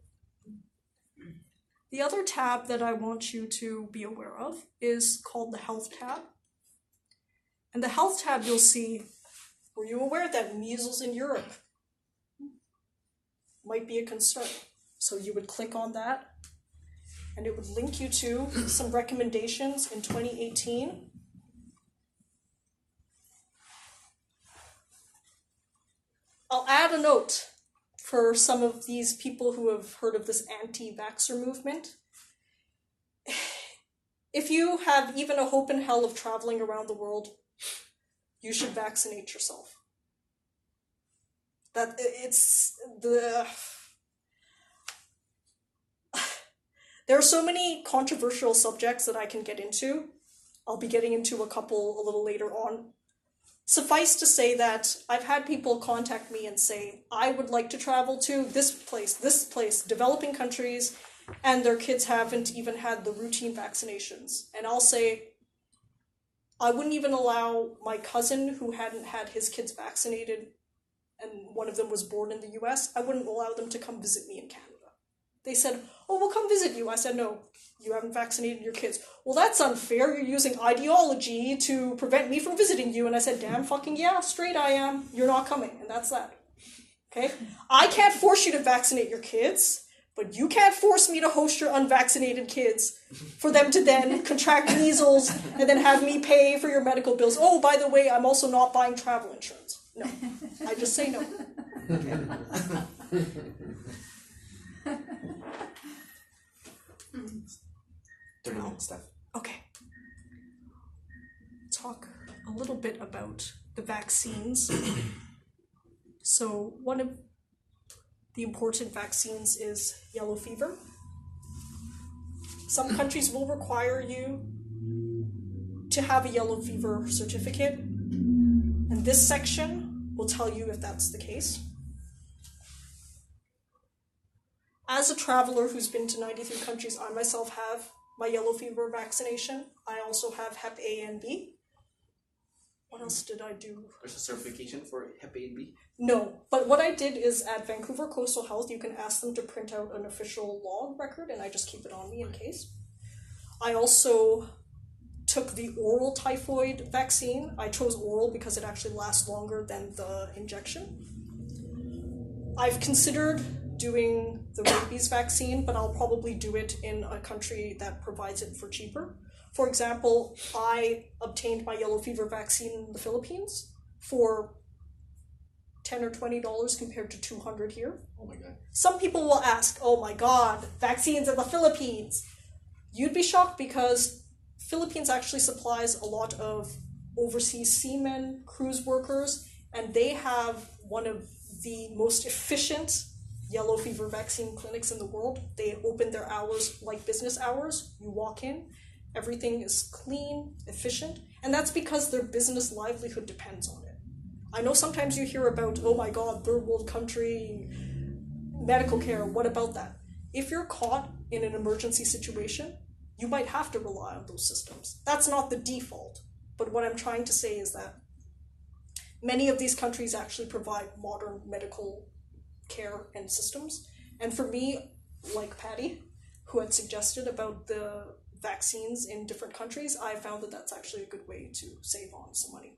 The other tab that I want you to be aware of is called the Health tab. And the Health tab, you'll see, were you aware that measles in Europe might be a concern? So you would click on that, and it would link you to some recommendations in 2018. I'll add a note for some of these people who have heard of this anti-vaxxer movement. If you have even a hope in hell of traveling around the world, you should vaccinate yourself. There are so many controversial subjects that I can get into. I'll be getting into a couple a little later on. Suffice to say that I've had people contact me and say, I would like to travel to this place, developing countries, and their kids haven't even had the routine vaccinations. And I'll say, I wouldn't even allow my cousin who hadn't had his kids vaccinated, and one of them was born in the US, I wouldn't allow them to come visit me in Canada. They said, oh, we'll come visit you. I said, no, you haven't vaccinated your kids. Well, that's unfair. You're using ideology to prevent me from visiting you. And I said, damn fucking yeah, straight I am. You're not coming. And that's that. Okay? I can't force you to vaccinate your kids, but you can't force me to host your unvaccinated kids for them to then contract measles and then have me pay for your medical bills. Oh, by the way, I'm also not buying travel insurance. No. I just say no. 30 minutes, Steph. Okay. Talk a little bit about the vaccines. So one of the important vaccines is yellow fever. Some countries will require you to have a yellow fever certificate, and this section will tell you if that's the case. As a traveler who's been to 93 countries, I myself have my yellow fever vaccination. I also have Hep A and B. What else did I do? There's a certification for Hep A and B? No, but what I did is at Vancouver Coastal Health, you can ask them to print out an official log record, and I just keep it on me in case. I also took the oral typhoid vaccine. I chose oral because it actually lasts longer than the injection. I've considered doing the rabies vaccine, but I'll probably do it in a country that provides it for cheaper. For example, I obtained my yellow fever vaccine in the Philippines for $10 or $20 compared to $200 here. Oh my god. Some people will ask, oh my god, vaccines in the Philippines. You'd be shocked because Philippines actually supplies a lot of overseas seamen, cruise workers, and they have one of the most efficient yellow fever vaccine clinics in the world. They open their hours like business hours. You walk in, everything is clean, efficient, and that's because their business livelihood depends on it. I know sometimes you hear about, oh my god, third world country, medical care, what about that? If you're caught in an emergency situation, you might have to rely on those systems. That's not the default, but what I'm trying to say is that many of these countries actually provide modern medical care and systems. And for me, like Patty, who had suggested about the vaccines in different countries, I found that that's actually a good way to save on some money.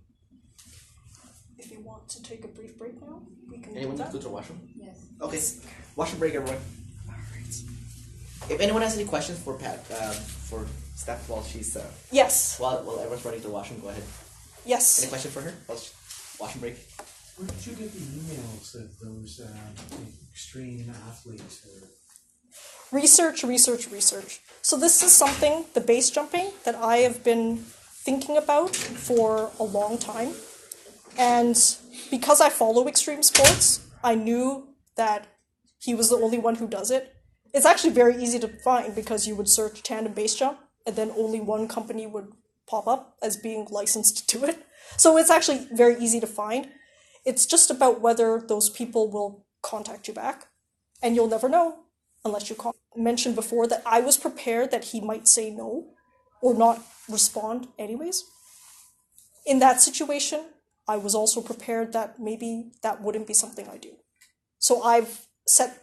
If you want to take a brief break now, we can Anyone do need that. to go to the washroom? Yes. Okay, washroom break, everyone. If anyone has any questions for for Steph while she's Yes. while everyone's running to the washroom, go ahead. Yes. Any question for her? Washroom break. Where did you get the emails of those extreme athletes? Research. So this is something, the base jumping, that I have been thinking about for a long time. And because I follow extreme sports, I knew that he was the only one who does it. It's actually very easy to find because you would search tandem base jump and then only one company would pop up as being licensed to it. So it's actually very easy to find. It's just about whether those people will contact you back. And you'll never know unless you mentioned before that I was prepared that he might say no or not respond anyways. In that situation, I was also prepared that maybe that wouldn't be something I do. So I've set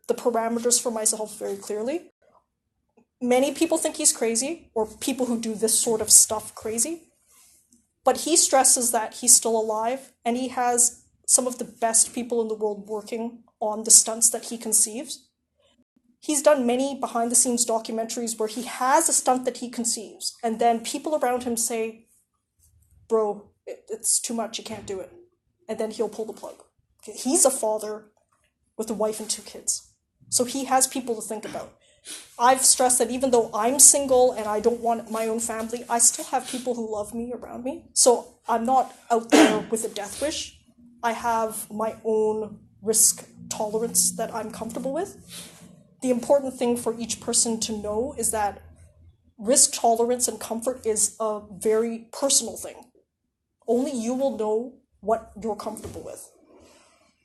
the parameters for myself very clearly. Many people think he's crazy, or people who do this sort of stuff crazy. But he stresses that he's still alive, and he has some of the best people in the world working on the stunts that he conceives. He's done many behind-the-scenes documentaries where he has a stunt that he conceives, and then people around him say, bro, it's too much, you can't do it. And then he'll pull the plug. He's a father with a wife and 2 kids. So he has people to think about. I've stressed that even though I'm single and I don't want my own family, I still have people who love me around me. So I'm not out there with a death wish. I have my own risk tolerance that I'm comfortable with. The important thing for each person to know is that risk tolerance and comfort is a very personal thing. Only you will know what you're comfortable with.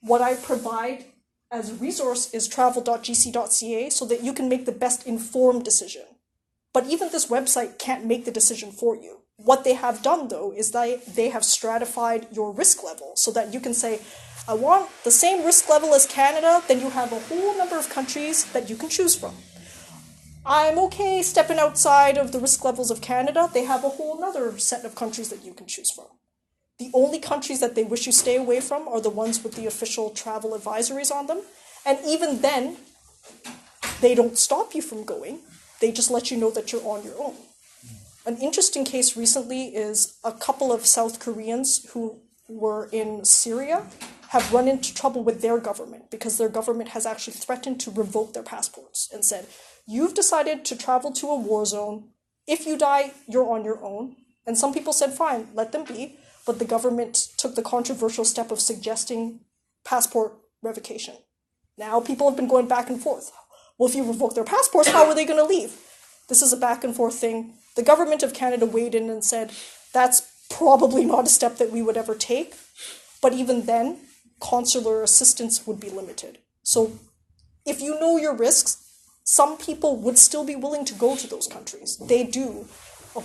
What I provide as a resource is travel.gc.ca so that you can make the best informed decision. But even this website can't make the decision for you. What they have done, though, is that they have stratified your risk level so that you can say, I want the same risk level as Canada, then you have a whole number of countries that you can choose from. I'm okay stepping outside of the risk levels of Canada, they have a whole other set of countries that you can choose from. The only countries that they wish you stay away from are the ones with the official travel advisories on them. And even then, they don't stop you from going. They just let you know that you're on your own. An interesting case recently is a couple of South Koreans who were in Syria have run into trouble with their government because their government has actually threatened to revoke their passports and said, you've decided to travel to a war zone. If you die, you're on your own. And some people said, fine, let them be. But the government took the controversial step of suggesting passport revocation. Now people have been going back and forth. Well, if you revoke their passports, how are they going to leave? This is a back and forth thing. The government of Canada weighed in and said, that's probably not a step that we would ever take. But even then, consular assistance would be limited. So if you know your risks, some people would still be willing to go to those countries. They do. Oh.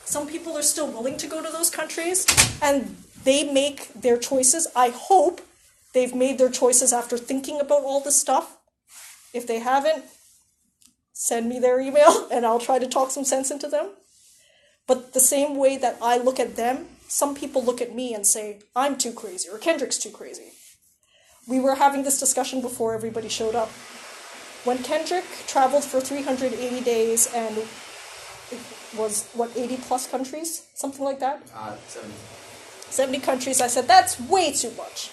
Some people are still willing to go to those countries, and they make their choices. I hope they've made their choices after thinking about all this stuff. If they haven't, send me their email, and I'll try to talk some sense into them. But the same way that I look at them, some people look at me and say, I'm too crazy, or Kendrick's too crazy. We were having this discussion before everybody showed up. When Kendrick traveled for 380 days and it was, 80 plus countries? Something like that? 70. 70 countries, I said, that's way too much.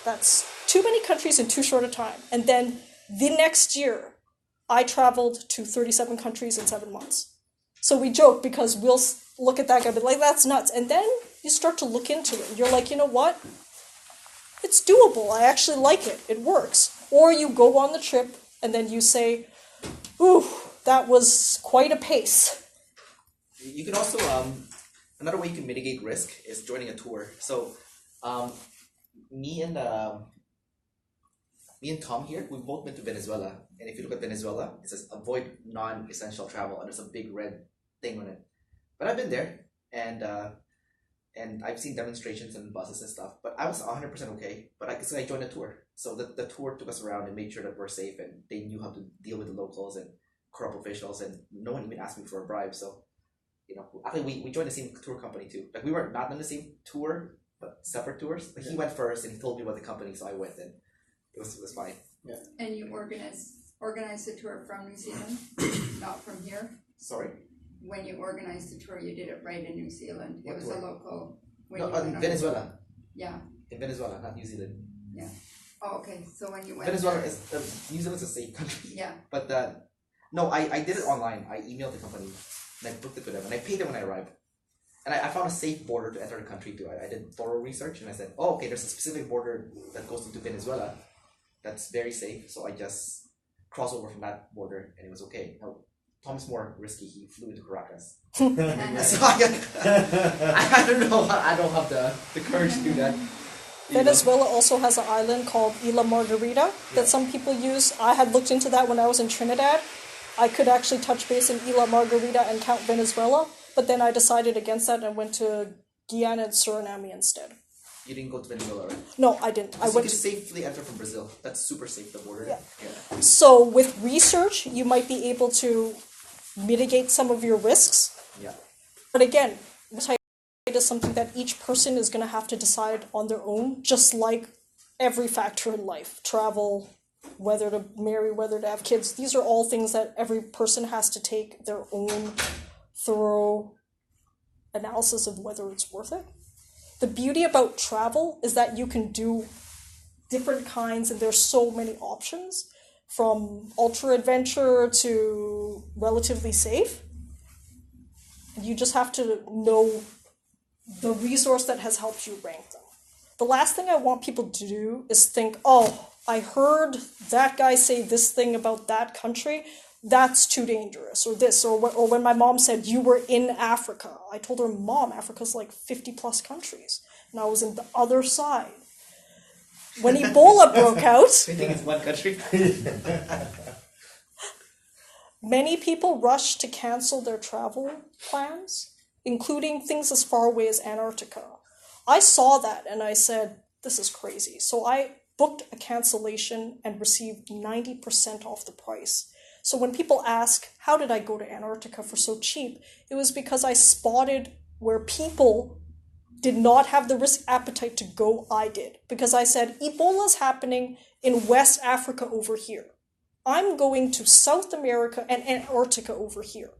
That's too many countries in too short a time. And then the next year, I traveled to 37 countries in 7 months. So we joke because we'll look at that guy and be like, that's nuts. And then you start to look into it. You're like, you know what? It's doable. I actually like it. It works. Or you go on the trip and then you say, ooh, that was quite a pace. You can also, another way you can mitigate risk is joining a tour. So, me and Tom here, we've both been to Venezuela. And if you look at Venezuela, it says avoid non-essential travel, and there's a big red thing on it. But I've been there, and I've seen demonstrations and buses and stuff. But I was 100% okay. But I joined a tour, so the tour took us around and made sure that we're safe, and they knew how to deal with the locals and corrupt officials, and no one even asked me for a bribe. So, actually we joined the same tour company too. Like we were not on the same tour, but separate tours. Like he went first, and he told me about the company, so I went, and it was fine. Yeah. And you organized the tour from New Zealand, not from here? Sorry? When you organized the tour, you did it right in New Zealand. What it was tour? a local... No, in Venezuela. Yeah. In Venezuela, not New Zealand. Yeah. Oh, okay. So when you went Venezuela there, is... New Zealand's a safe country. Yeah. But, no, I did it online. I emailed the company, and I booked it with them, and I paid them when I arrived. And I found a safe border to enter the country too. I did thorough research, and I said, oh, okay, there's a specific border that goes into Venezuela that's very safe, so I just crossed over from that border, and it was okay. Now, Tom's more risky. He flew into Caracas. So I don't know. I don't have the courage to do that. Venezuela also has an island called Isla Margarita that some people use. I had looked into that when I was in Trinidad. I could actually touch base in Isla Margarita and count Venezuela, but then I decided against that and went to Guyana and Suriname instead. You didn't go to Venezuela, right? No, I didn't. I So you went can safely enter from Brazil. That's super safe, the border. Yeah. So with research, you might be able to mitigate some of your risks. Yeah. But again, it is something that each person is going to have to decide on their own, just like every factor in life. Travel, whether to marry, whether to have kids. These are all things that every person has to take their own thorough analysis of whether it's worth it. The beauty about travel is that you can do different kinds, and there's so many options, from ultra adventure to relatively safe. And you just have to know the resource that has helped you rank them. The last thing I want people to do is think, oh, I heard that guy say this thing about that country, that's too dangerous, or this, or when my mom said, you were in Africa. I told her, Mom, Africa's like 50 plus countries, and I was in the other side. When Ebola broke out... I think it's one country. Many people rushed to cancel their travel plans, including things as far away as Antarctica. I saw that, and I said, this is crazy. So I booked a cancellation and received 90% off the price. So when people ask, how did I go to Antarctica for so cheap? It was because I spotted where people did not have the risk appetite to go. I did. Because I said, Ebola's happening in West Africa over here. I'm going to South America and Antarctica over here.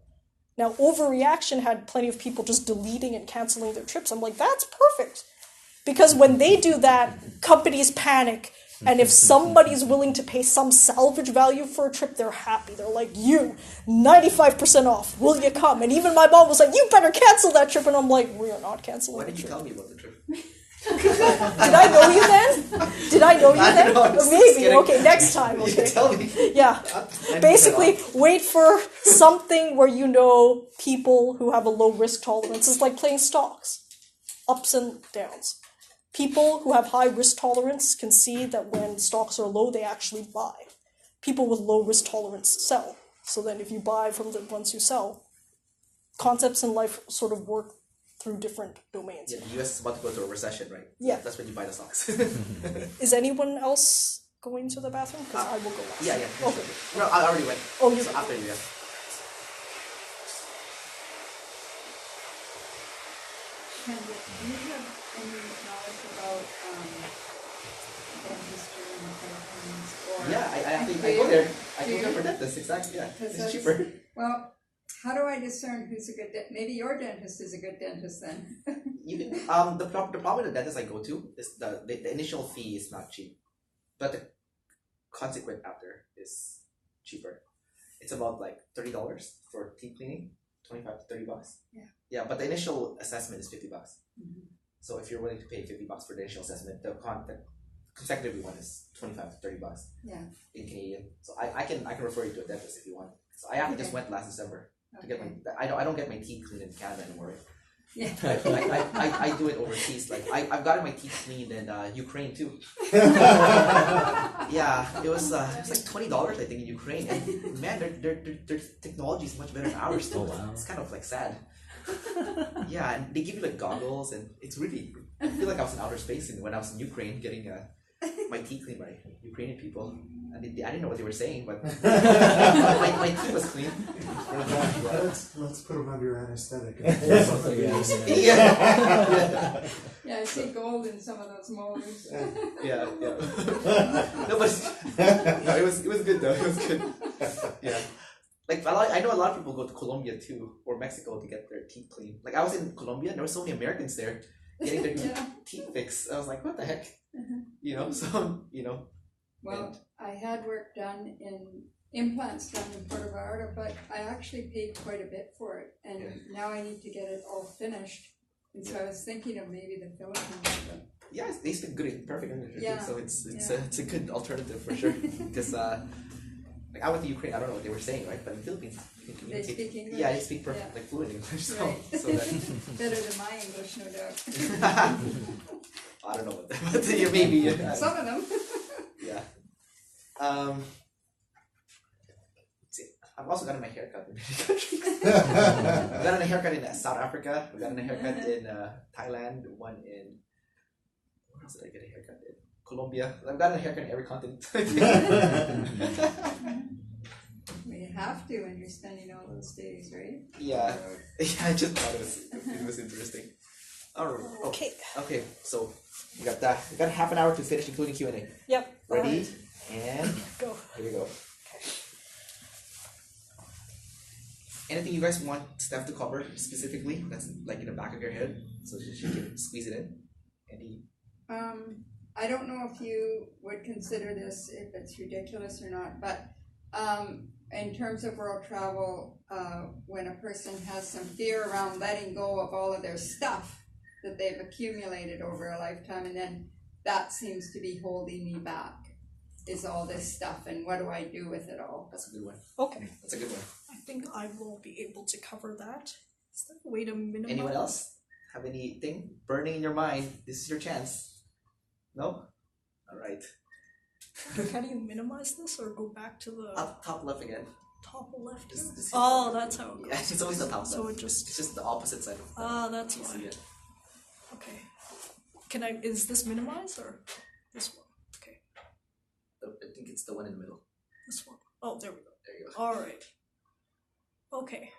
Now, Overreaction had plenty of people just deleting and canceling their trips. I'm like, that's perfect. Because when they do that, companies panic. And if somebody's willing to pay some salvage value for a trip, they're happy. They're like, you, 95% off. Will you come? And even my mom was like, you better cancel that trip. And I'm like, we are not canceling Why the did you trip. tell me about the trip? Did I know you then? Did I know you then? know, I'm just Maybe. kidding. Okay, next time. Okay. Tell me. Yeah. Basically, wait for something where you know people who have a low risk tolerance. It's like playing stocks. Ups and downs. People who have high risk tolerance can see that when stocks are low, they actually buy. People with low risk tolerance sell. So then if you buy from the ones who sell, concepts in life sort of work through different domains. Yeah, the US is about to go through a recession, right? Yeah. That's when you buy the stocks. Is anyone else going to the bathroom? Because I will go last. Yeah. Okay. No, I already went. Oh, you so after you, yeah. Kendrick, do you have any knowledge about dentistry in the Philippines? Or Yeah, I do go there. I do go there you? for dentist, exactly, yeah. Because It's that's- cheaper. Well, how do I discern who's a good dentist? Maybe your dentist is a good dentist then. You can, the problem with the dentist I go to is the initial fee is not cheap, but the consequent after is cheaper. It's about like $30 for teeth cleaning, $25 to $30. Yeah. Yeah, but the initial assessment is $50. Mhm. So if you're willing to pay $50 for the initial assessment, the consecutive one is $25 to $30 Yeah. in Canadian. So I can refer you to a dentist if you want. So I actually just Okay. went last December to get Okay. I don't get my teeth cleaned in Canada anymore. Yeah. I do it overseas. Like I've gotten my teeth cleaned in Ukraine too. Yeah, it was like $20 I think in Ukraine, and man, their technology is much better than ours. Oh, wow. It's kind of like sad. Yeah, and they give you like goggles, and it's really. I feel like I was in outer space when I was in Ukraine getting my teeth cleaned by Ukrainian people. I didn't know what they were saying, but my teeth was clean. Let's put them under anesthetic. Yeah. Yeah, I see gold in some of those molars. Yeah. No, but no, it was good though. It was good. Yeah. Like I know a lot of people go to Colombia too, or Mexico to get their teeth cleaned. Like I was in Colombia, and there were so many Americans there getting their Yeah. teeth fixed. I was like, what the heck? Mhm. So. Well, I had work done in implants done in Puerto Vallarta, but I actually paid quite a bit for it, and Yeah. now I need to get it all finished. And so I was thinking of maybe the Philippines, but Yeah, they speak good, perfect English. I think, Yeah. so it's a good alternative for sure. Because like I went to Ukraine, I don't know what they were saying, right? But in the Philippines, you can they communicate. speak English. Yeah, they speak perfect, Yeah. like fluent English. So, Right. so that, Better than my English, no doubt. I don't know what that, but yeah, maybe. Yeah. Some of them. Yeah. Let's see. I've also gotten my haircut in many countries. I've gotten a haircut in South Africa. I've gotten a haircut in Thailand. One in where else did I get a haircut in? Colombia. I've gotten a haircut in every continent. We have to when you're spending all those days, right? Yeah. Yeah, I just thought it was interesting. All right. Oh, Okay. okay. So we got that. We got half an hour to finish, including Q&A. Yep. Ready? Alright, And go. here we go. Anything you guys want Steph to cover specifically? That's like in the back of your head, so she can squeeze it in. Any? I don't know if you would consider this if it's ridiculous or not, but in terms of world travel, when a person has some fear around letting go of all of their stuff that they've accumulated over a lifetime, and then that seems to be holding me back, is all this stuff, and what do I do with it all? That's a good one. Okay. That's a good one. I think I will be able to cover that. Is there a way to minimize? Anyone else have anything burning in your mind? This is your chance. No? All right. How do you minimize this or go back to the Top left again. top left? Just Oh, that's how it goes. Yeah, it's always the top left. So it just It's just the opposite side of the that's you why. see it. Okay. Can I? Is this minimize or this one? Okay, I think it's the one in the middle. this one. Oh, there we go. There you go. All right. Okay.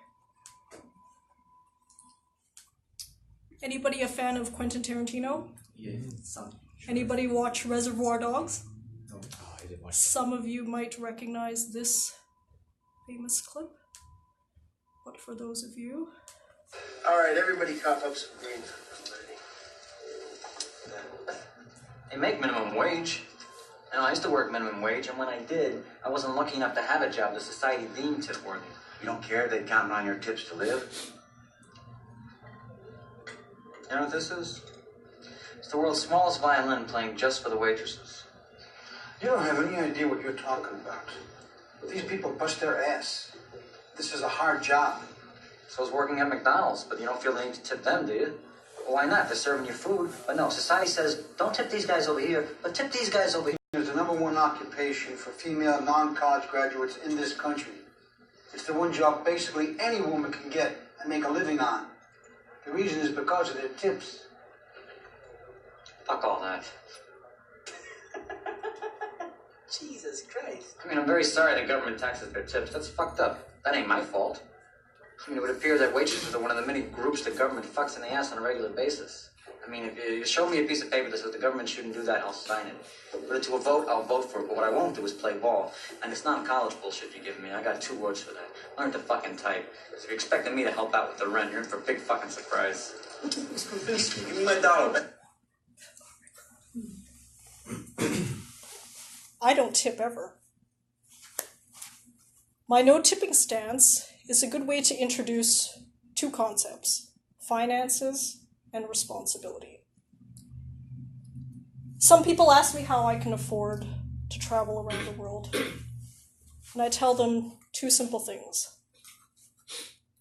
Anybody a fan of Quentin Tarantino? Yeah, some. Anybody watch Reservoir Dogs? Oh, I didn't watch Some of you might recognize this famous clip, but for those of you, All right, everybody cough up some green. They make minimum wage. And I used to work minimum wage, and when I did, I wasn't lucky enough to have a job the society deemed tip-worthy. You don't care if they count on your tips to live? You know what this is? It's the world's smallest violin playing just for the waitresses. You don't have any idea what you're talking about. These people bust their ass. This is a hard job. So is working at McDonald's, but you don't feel the need to tip them, do you? Well, why not? They're serving you food. But no, society says, don't tip these guys over here, but tip these guys over here. It's the #1 occupation for female non-college graduates in this country. It's the one job basically any woman can get and make a living on. The reason is because of their tips. Fuck all that. Jesus Christ. I mean, I'm very sorry the government taxes their tips. That's fucked up. That ain't my fault. I mean, it would appear that waitresses are one of the many groups the government fucks in the ass on a regular basis. I mean, if you show me a piece of paper that says the government shouldn't do that, I'll sign it. But to a vote, I'll vote for it. But what I won't do is play ball. And it's not college bullshit you give me. I got 2 words for that. Learn to fucking type. So if you're expecting me to help out with the rent, you're in for a big fucking surprise. Just convince me. Give me my $1. I don't tip ever. My no tipping stance is a good way to introduce 2 concepts: finances and responsibility. Some people ask me how I can afford to travel around the world, and I tell them 2 simple things.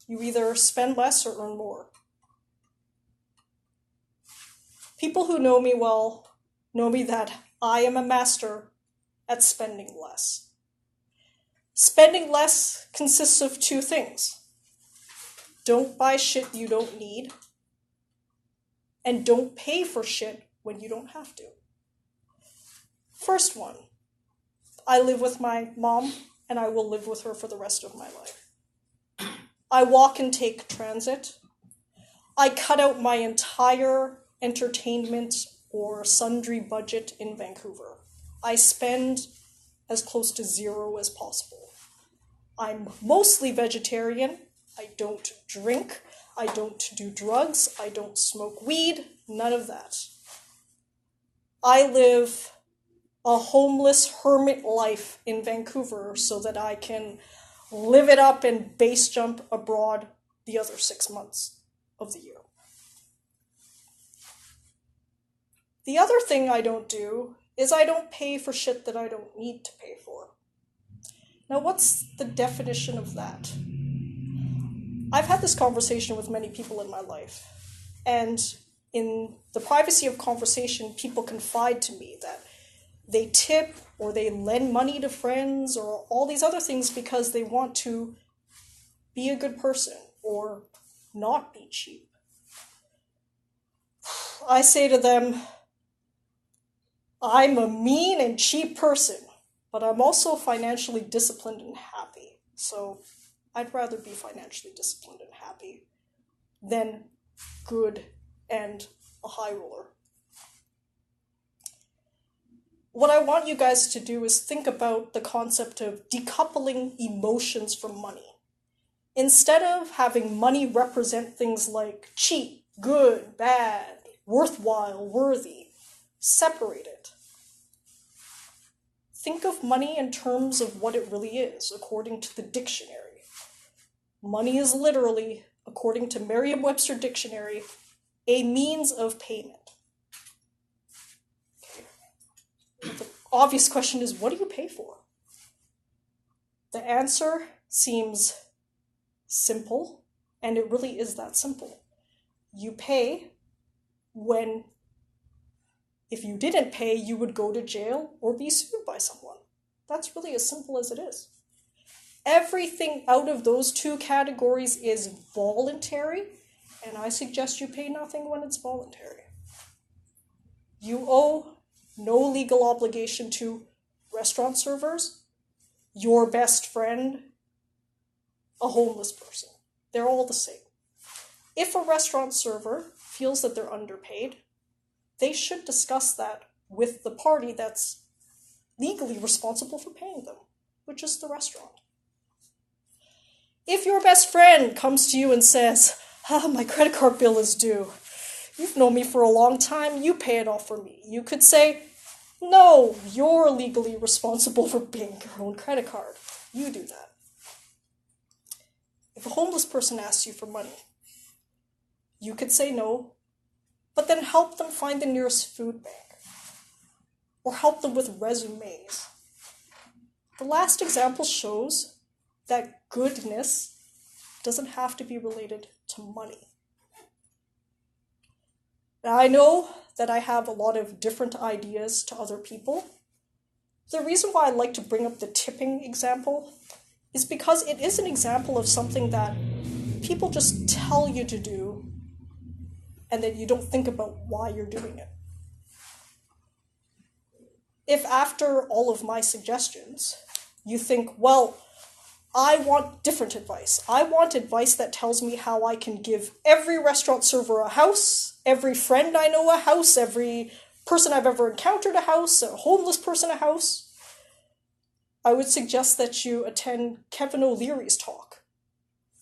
You either spend less or earn more. People who know me well know me that I am a master at spending less. Spending less consists of 2 things. Don't buy shit you don't need, and don't pay for shit when you don't have to. First one, I live with my mom, and I will live with her for the rest of my life. I walk and take transit. I cut out my entire entertainment or sundry budget in Vancouver. I spend as close to 0 as possible. I'm mostly vegetarian. I don't drink. I don't do drugs. I don't smoke weed. None of that. I live a homeless hermit life in Vancouver so that I can live it up and base jump abroad the other 6 months of the year. The other thing I don't do is I don't pay for shit that I don't need to pay for. Now, what's the definition of that? I've had this conversation with many people in my life, and in the privacy of conversation, people confide to me that they tip or they lend money to friends or all these other things because they want to be a good person or not be cheap. I say to them, I'm a mean and cheap person, but I'm also financially disciplined and happy. So I'd rather be financially disciplined and happy than good and a high roller. What I want you guys to do is think about the concept of decoupling emotions from money. Instead of having money represent things like cheap, good, bad, worthwhile, worthy, separate it. Think of money in terms of what it really is, according to the dictionary. Money is literally, according to Merriam-Webster Dictionary, a means of payment. The obvious question is, what do you pay for? The answer seems simple, and it really is that simple. You pay when, if you didn't pay, you would go to jail or be sued by someone. That's really as simple as it is. Everything out of those 2 categories is voluntary, and I suggest you pay nothing when it's voluntary. You owe no legal obligation to restaurant servers, your best friend, a homeless person. They're all the same. If a restaurant server feels that they're underpaid, they should discuss that with the party that's legally responsible for paying them, which is the restaurant. If your best friend comes to you and says, my credit card bill is due, you've known me for a long time, you pay it off for me. You could say, no, you're legally responsible for paying your own credit card. You do that. If a homeless person asks you for money, you could say no, but then help them find the nearest food bank, or help them with resumes. The last example shows that goodness doesn't have to be related to money. Now, I know that I have a lot of different ideas to other people. The reason why I like to bring up the tipping example is because it is an example of something that people just tell you to do, and then you don't think about why you're doing it. If after all of my suggestions, you think, well, I want different advice. I want advice that tells me how I can give every restaurant server a house every friend I know a house, every person I've ever encountered a house, a homeless person a house. I would suggest that you attend Kevin O'Leary's talk.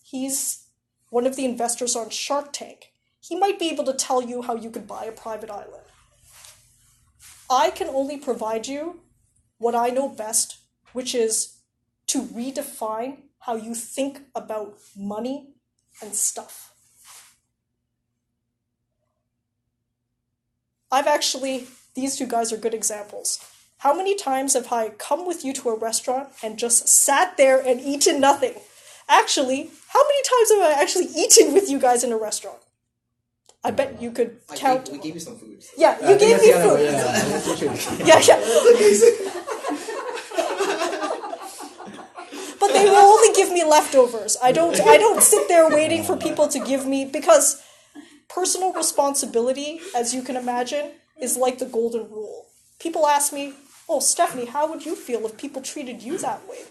He's one of the investors on Shark Tank. He might be able to tell you how you could buy a private island. I can only provide you what I know best, which is to redefine how you think about money and stuff. These two guys are good examples. How many times have I come with you to a restaurant and just sat there and eaten nothing? Actually, how many times have I actually eaten with you guys in a restaurant? I bet you could count. We gave you some food. So. Yeah, you gave me food. Yeah. But they will only give me leftovers. I don't sit there waiting for people to give me, because personal responsibility, as you can imagine, is like the golden rule. People ask me, "Oh, Stephanie, how would you feel if people treated you that way?"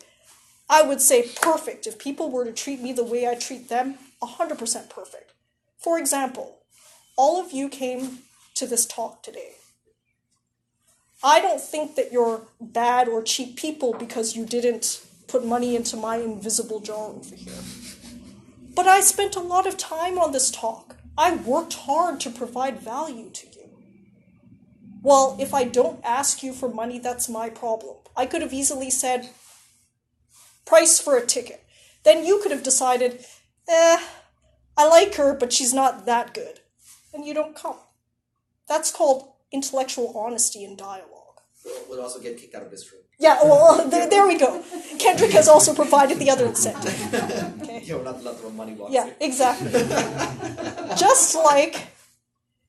I would say perfect. If people were to treat me the way I treat them, 100% perfect. For example, all of you came to this talk today. I don't think that you're bad or cheap people because you didn't put money into my invisible jar over here. But I spent a lot of time on this talk. I worked hard to provide value to you. Well, if I don't ask you for money, that's my problem. I could have easily said, price for a ticket. Then you could have decided, I like her, but she's not that good. And you don't come. That's called intellectual honesty in dialogue. We'll also get kicked out of this room. Yeah, well, there we go. Kendrick has also provided the other incentive. Okay. Yeah, we're not allowed to throw money boxes. Yeah, exactly. Just like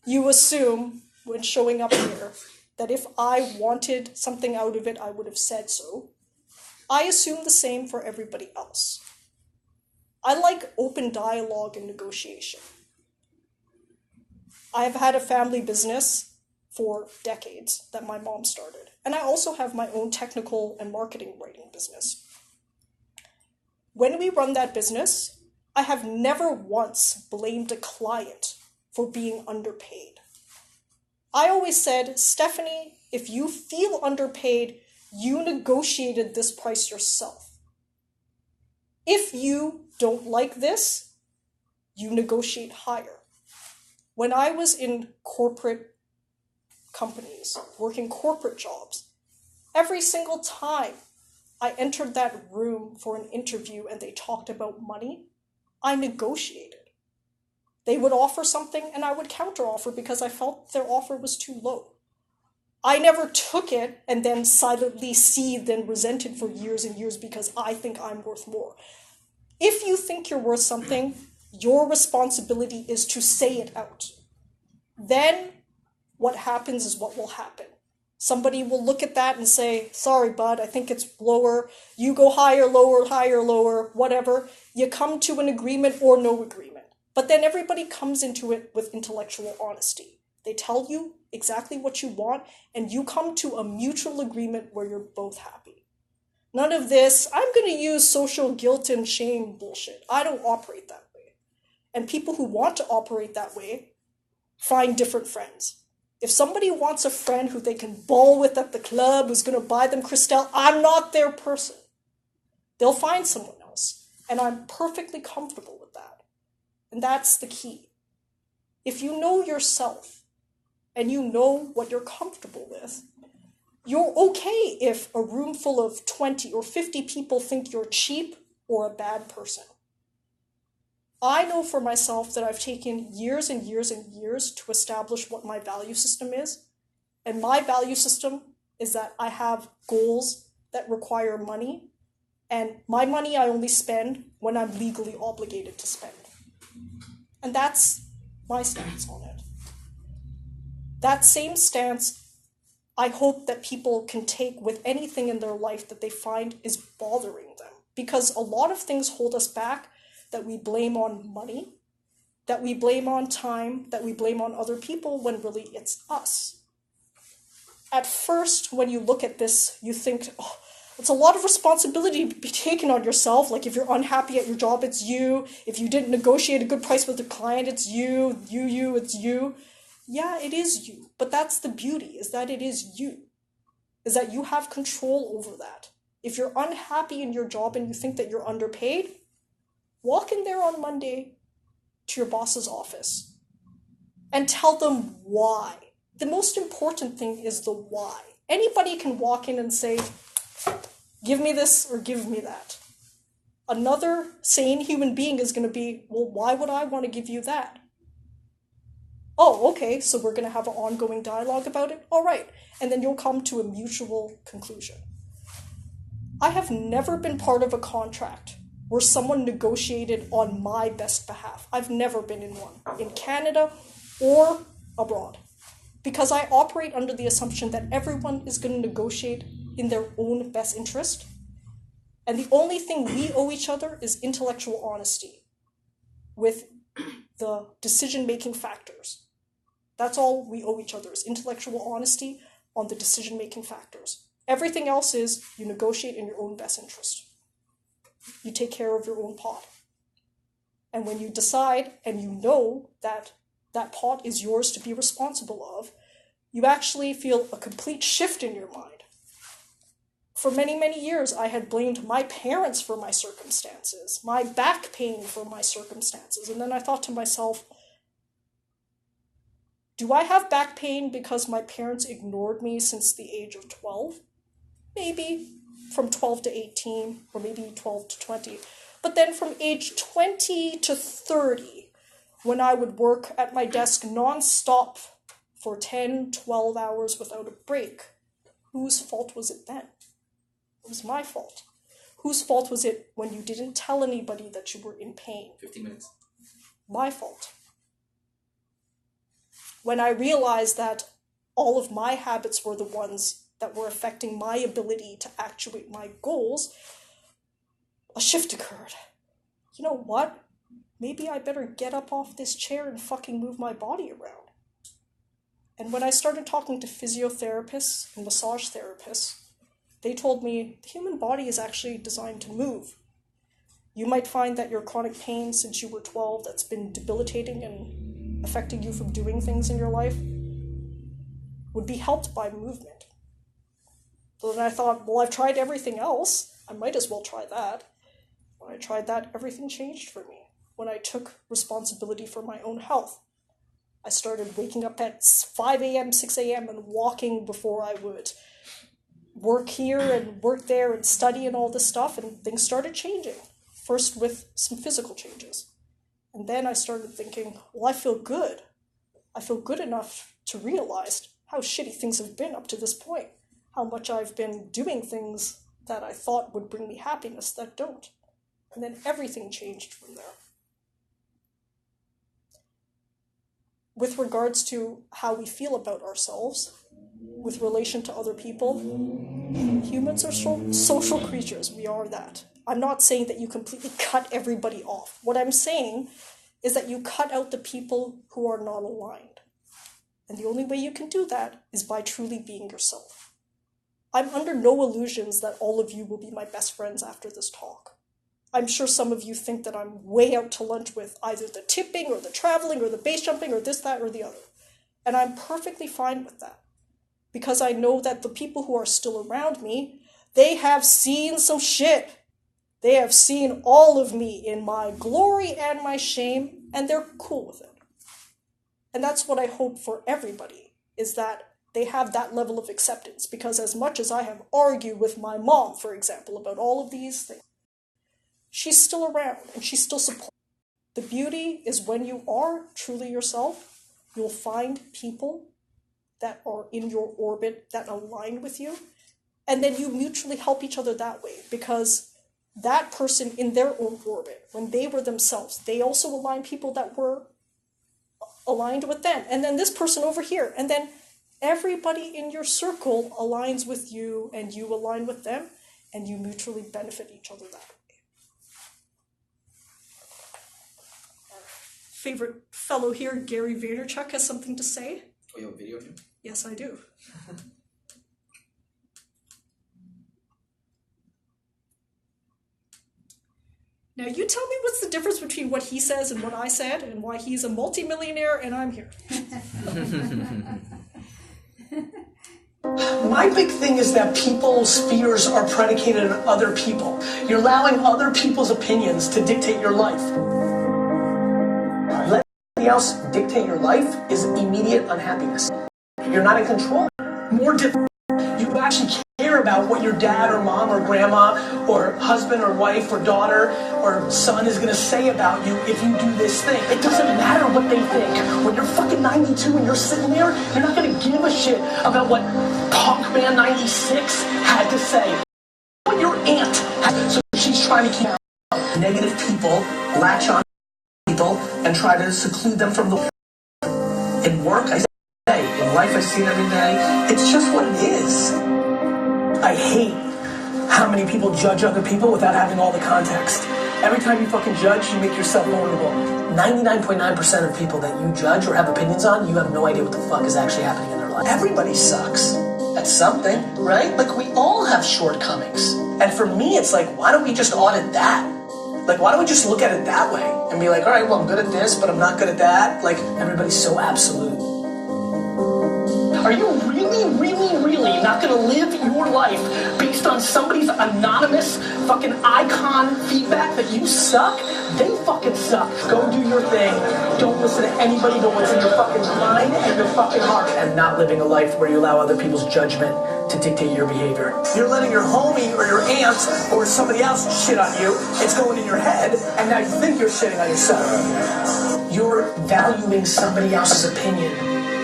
you assume when showing up here that if I wanted something out of it, I would have said so. I assume the same for everybody else. I like open dialogue and negotiation. I've had a family business for decades that my mom started. And I also have my own technical and marketing writing business. When we run that business, I have never once blamed a client for being underpaid. I always said, Stephanie, if you feel underpaid, you negotiated this price yourself. If you don't like this, you negotiate higher. When I was in corporate companies, working corporate jobs, every single time I entered that room for an interview and they talked about money, I negotiated. They would offer something and I would counteroffer because I felt their offer was too low. I never took it and then silently seethed and resented for years and years because I think I'm worth more. If you think you're worth something, your responsibility is to say it out. Then what happens is what will happen. Somebody will look at that and say, sorry, bud, I think it's lower. You go higher, lower, whatever. You come to an agreement or no agreement. But then everybody comes into it with intellectual honesty. They tell you exactly what you want, and you come to a mutual agreement where you're both happy. None of this, I'm going to use social guilt and shame bullshit. I don't operate that way. And people who want to operate that way find different friends. If somebody wants a friend who they can ball with at the club, who's going to buy them Cristal, I'm not their person. They'll find someone else. And I'm perfectly comfortable with that. And that's the key. If you know yourself and you know what you're comfortable with, you're okay if a room full of 20 or 50 people think you're cheap or a bad person. I know for myself that I've taken years and years and years to establish what my value system is. And my value system is that I have goals that require money. And my money I only spend when I'm legally obligated to spend. And that's my stance on it. That same stance, I hope that people can take with anything in their life that they find is bothering them. Because a lot of things hold us back that we blame on money, that we blame on time, that we blame on other people when really it's us. At first, when you look at this, you think, oh, It's a lot of responsibility to be taken on yourself. Like if you're unhappy at your job, it's you. If you didn't negotiate a good price with the client, it's you. It's you. Yeah, it is you. But that's the beauty, is that it is you. Is that you have control over that. If you're unhappy in your job and you think that you're underpaid, walk in there on Monday to your boss's office and tell them why. The most important thing is the why. Anybody can walk in and say, give me this or give me that. Another sane human being is going to be, well, why would I want to give you that? Oh, okay, so we're going to have an ongoing dialogue about it? All right. And then you'll come to a mutual conclusion. I have never been part of a contract where someone negotiated on my best behalf. I've never been in one, in Canada or abroad. Because I operate under the assumption that everyone is going to negotiate in their own best interest. And the only thing we owe each other is intellectual honesty with the decision-making factors. That's all we owe each other, is intellectual honesty on the decision-making factors. Everything else is you negotiate in your own best interest. You take care of your own pot. And when you decide and you know that that pot is yours to be responsible of, you actually feel a complete shift in your mind. For many, many years, I had blamed my parents for my circumstances, my back pain for my circumstances. And then I thought to myself, do I have back pain because my parents ignored me since the age of 12? Maybe from 12 to 18, or maybe 12 to 20. But then from age 20 to 30, when I would work at my desk non-stop for 10, 12 hours without a break, whose fault was it then? It was my fault. Whose fault was it when you didn't tell anybody that you were in pain? 15 minutes. My fault. When I realized that all of my habits were the ones that were affecting my ability to actuate my goals, a shift occurred. You know what? Maybe I better get up off this chair and fucking move my body around. And when I started talking to physiotherapists and massage therapists, they told me the human body is actually designed to move. You might find that your chronic pain since you were 12 that's been debilitating and affecting you from doing things in your life would be helped by movement. So then I thought, well, I've tried everything else. I might as well try that. When I tried that, everything changed for me. When I took responsibility for my own health, I started waking up at 5 a.m., 6 a.m. and walking before I would work here and work there and study and all this stuff, and things started changing. First with some physical changes. And then I started thinking, well, I feel good. I feel good enough to realize how shitty things have been up to this point. How much I've been doing things that I thought would bring me happiness that don't. And then everything changed from there. With regards to how we feel about ourselves, with relation to other people, humans are social creatures. We are that. I'm not saying that you completely cut everybody off. What I'm saying is that you cut out the people who are not aligned. And the only way you can do that is by truly being yourself. I'm under no illusions that all of you will be my best friends after this talk. I'm sure some of you think that I'm way out to lunch with either the tipping or the traveling or the base jumping or this, that, or the other. And I'm perfectly fine with that. Because I know that the people who are still around me, they have seen some shit. They have seen all of me in my glory and my shame, and they're cool with it. And that's what I hope for everybody, is that they have that level of acceptance. Because as much as I have argued with my mom, for example, about all of these things, she's still around and she still supports. The beauty is when you are truly yourself, you'll find people that are in your orbit that align with you, and then you mutually help each other that way, because that person in their own orbit, when they were themselves, they also aligned people that were aligned with them, and then this person over here, and then everybody in your circle aligns with you, and you align with them, and you mutually benefit each other that way. Our favorite fellow here, Gary Vaynerchuk, has something to say. Oh, you have a video of him? Yes, I do. Now you tell me what's the difference between what he says and what I said, and why he's a multimillionaire and I'm here. My big thing is that people's fears are predicated on other people. You're allowing other people's opinions to dictate your life. Let somebody else dictate your life is immediate unhappiness. You're not in control. More difficult. You actually care about what your dad or mom or grandma or husband or wife or daughter or son is going to say about you if you do this thing. It doesn't matter what they think. When you're fucking 92 and you're sitting there, you're not going to give a shit about what Punk Man 96 had to say. What your aunt had. So she's trying to keep out negative people, latch on people, and try to seclude them from the... In work, I say in life, I see it every day. It's just what it is. I hate how many people judge other people without having all the context. Every time you fucking judge, you make yourself vulnerable. 99.9% of people that you judge or have opinions on, you have no idea what the fuck is actually happening in their life. Everybody sucks at something, right? Like, we all have shortcomings. And for me, it's like, why don't we just audit that? Like, why don't we just look at it that way? And be like, all right, well, I'm good at this, but I'm not good at that. Like, everybody's so absolute. Are you really not going to live your life based on somebody's anonymous fucking icon feedback that you suck? They fucking suck. Go do your thing. Don't listen to anybody but what's in your fucking mind and your fucking heart. And not living a life where you allow other people's judgment to dictate your behavior. You're letting your homie or your aunt or somebody else shit on you. It's going in your head, and now you think you're shitting on yourself. You're valuing somebody else's opinion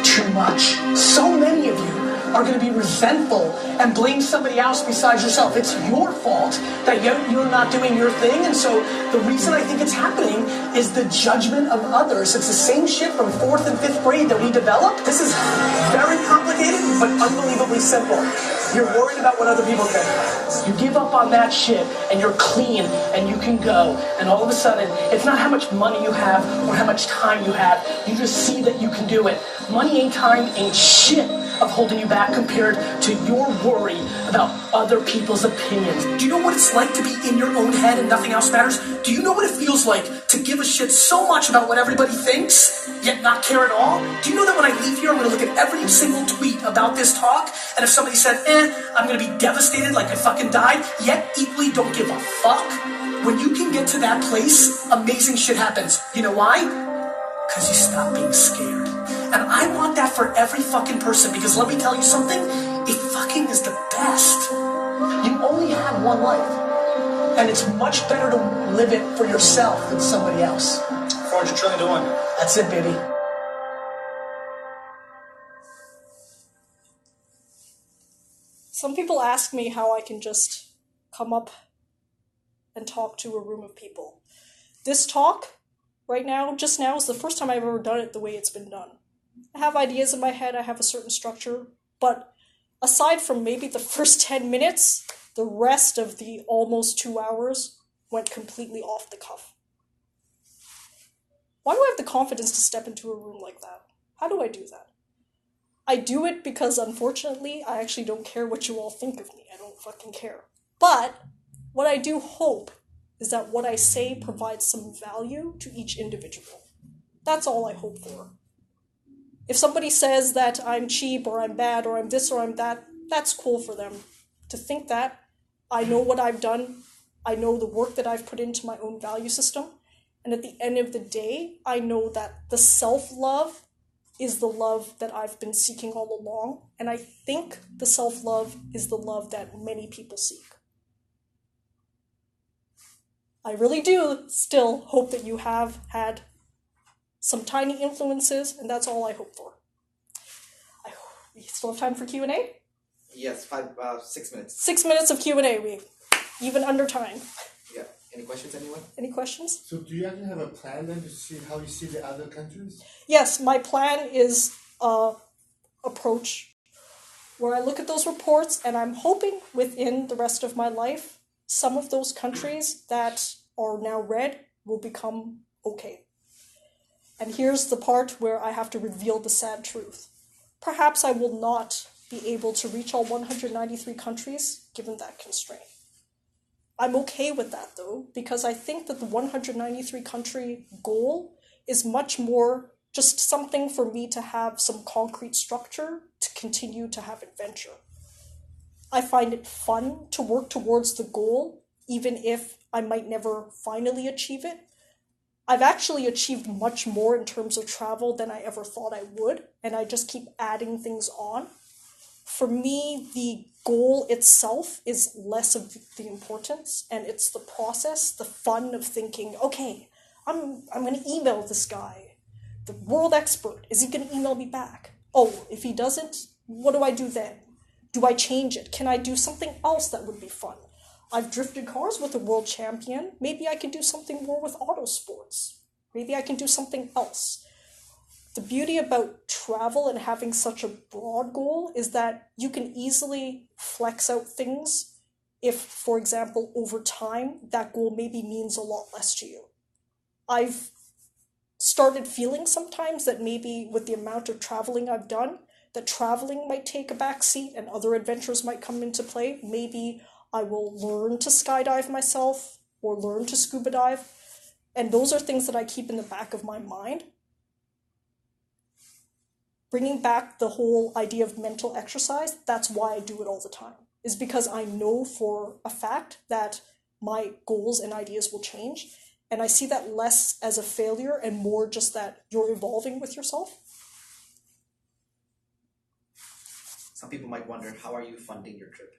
too much. So many of you are going to be resentful and blame somebody else besides yourself. It's your fault that you're not doing your thing. And so the reason I think it's happening is the judgment of others. It's the same shit from 4th and 5th grade that we developed. This is very complicated, but unbelievably simple. You're worried about what other people think. You give up on that shit and you're clean and you can go. And all of a sudden, it's not how much money you have or how much time you have. You just see that you can do it. Money ain't time, ain't shit of holding you back compared to your worry about other people's opinions. Do you know what it's like to be in your own head and nothing else matters? Do you know what it feels like to give a shit so much about what everybody thinks, yet not care at all? Do you know that when I leave here, I'm going to look at every single tweet about this talk, and if somebody said, I'm going to be devastated like I fucking died, yet equally don't give a fuck? When you can get to that place, amazing shit happens. You know why? Because you stop being scared. And I want that for every fucking person, because let me tell you something, it fucking is the best. You only have one life, and it's much better to live it for yourself than somebody else. 400 trillion to 1. That's it, baby. Some people ask me how I can just come up and talk to a room of people. This talk, right now, just now, is the first time I've ever done it the way it's been done. I have ideas in my head, I have a certain structure, but aside from maybe the first 10 minutes, the rest of the almost 2 hours went completely off the cuff. Why do I have the confidence to step into a room like that? How do I do that? I do it because, unfortunately, I actually don't care what you all think of me. I don't fucking care. But what I do hope is that what I say provides some value to each individual. That's all I hope for. If somebody says that I'm cheap or I'm bad or I'm this or I'm that, that's cool for them to think that. I know what I've done. I know the work that I've put into my own value system. And at the end of the day, I know that the self-love is the love that I've been seeking all along. And I think the self-love is the love that many people seek. I really do still hope that you have had some tiny influences, and that's all I hope for. We still have time for Q&A? Yes, 6 minutes. 6 minutes of Q&A, we even under time. Yeah. Any questions, anyone? Any questions? So do you actually have a plan then to see how you see the other countries? Yes, my plan is approach where I look at those reports, and I'm hoping within the rest of my life, some of those countries that are now red will become okay. And here's the part where I have to reveal the sad truth. Perhaps I will not be able to reach all 193 countries given that constraint. I'm okay with that though, because I think that the 193 country goal is much more just something for me to have some concrete structure to continue to have adventure. I find it fun to work towards the goal, even if I might never finally achieve it. I've actually achieved much more in terms of travel than I ever thought I would, and I just keep adding things on. For me, the goal itself is less of the importance, and it's the process, the fun of thinking, okay, I'm going to email this guy, the world expert. Is he going to email me back? Oh, if he doesn't, what do I do then? Do I change it? Can I do something else that would be fun? I've drifted cars with a world champion. Maybe I can do something more with auto sports. Maybe I can do something else. The beauty about travel and having such a broad goal is that you can easily flex out things if, for example, over time, that goal maybe means a lot less to you. I've started feeling sometimes that maybe with the amount of traveling I've done, that traveling might take a back seat and other adventures might come into play. Maybe I will learn to skydive myself or learn to scuba dive. And those are things that I keep in the back of my mind. Bringing back the whole idea of mental exercise, that's why I do it all the time, is because I know for a fact that my goals and ideas will change. And I see that less as a failure and more just that you're evolving with yourself. Some people might wonder, how are you funding your trip?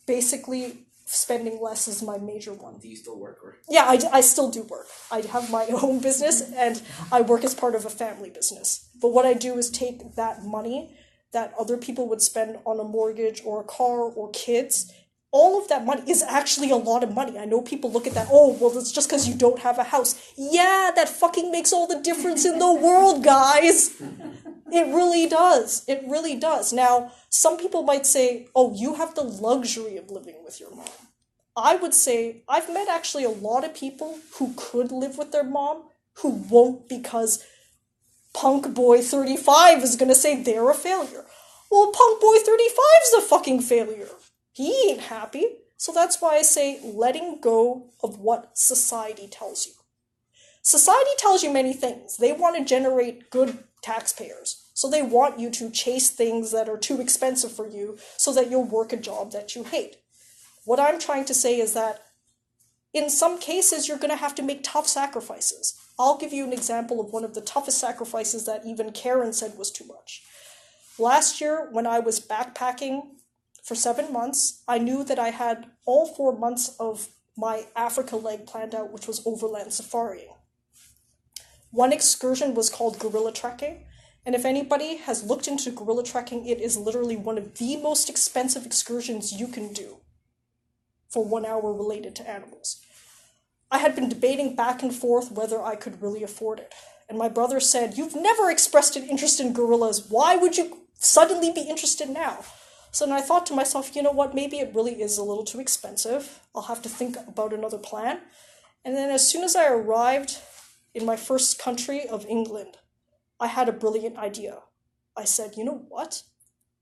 Basically, spending less is my major one. Do you still work? Or? Yeah, I still do work. I have my own business and I work as part of a family business. But what I do is take that money that other people would spend on a mortgage or a car or kids. All of that money is actually a lot of money. I know people look at that, oh, well, it's just because you don't have a house. Yeah, that fucking makes all the difference in the world, guys. It really does. It really does. Now, some people might say, oh, you have the luxury of living with your mom. I would say I've met actually a lot of people who could live with their mom who won't because Punk Boy 35 is going to say they're a failure. Well, Punk Boy 35 is a fucking failure. He ain't happy. So that's why I say letting go of what society tells you. Society tells you many things. They want to generate good taxpayers. So they want you to chase things that are too expensive for you so that you'll work a job that you hate. What I'm trying to say is that in some cases, you're going to have to make tough sacrifices. I'll give you an example of one of the toughest sacrifices that even Karen said was too much. Last year, when I was backpacking for 7 months, I knew that I had all 4 months of my Africa leg planned out, which was overland safarying. One excursion was called gorilla trekking, and if anybody has looked into gorilla trekking, it is literally one of the most expensive excursions you can do for 1 hour related to animals. I had been debating back and forth whether I could really afford it, and my brother said, "You've never expressed an interest in gorillas. Why would you suddenly be interested now?" So then I thought to myself, you know what, maybe it really is a little too expensive. I'll have to think about another plan. And then as soon as I arrived in my first country of England, I had a brilliant idea. I said, you know what?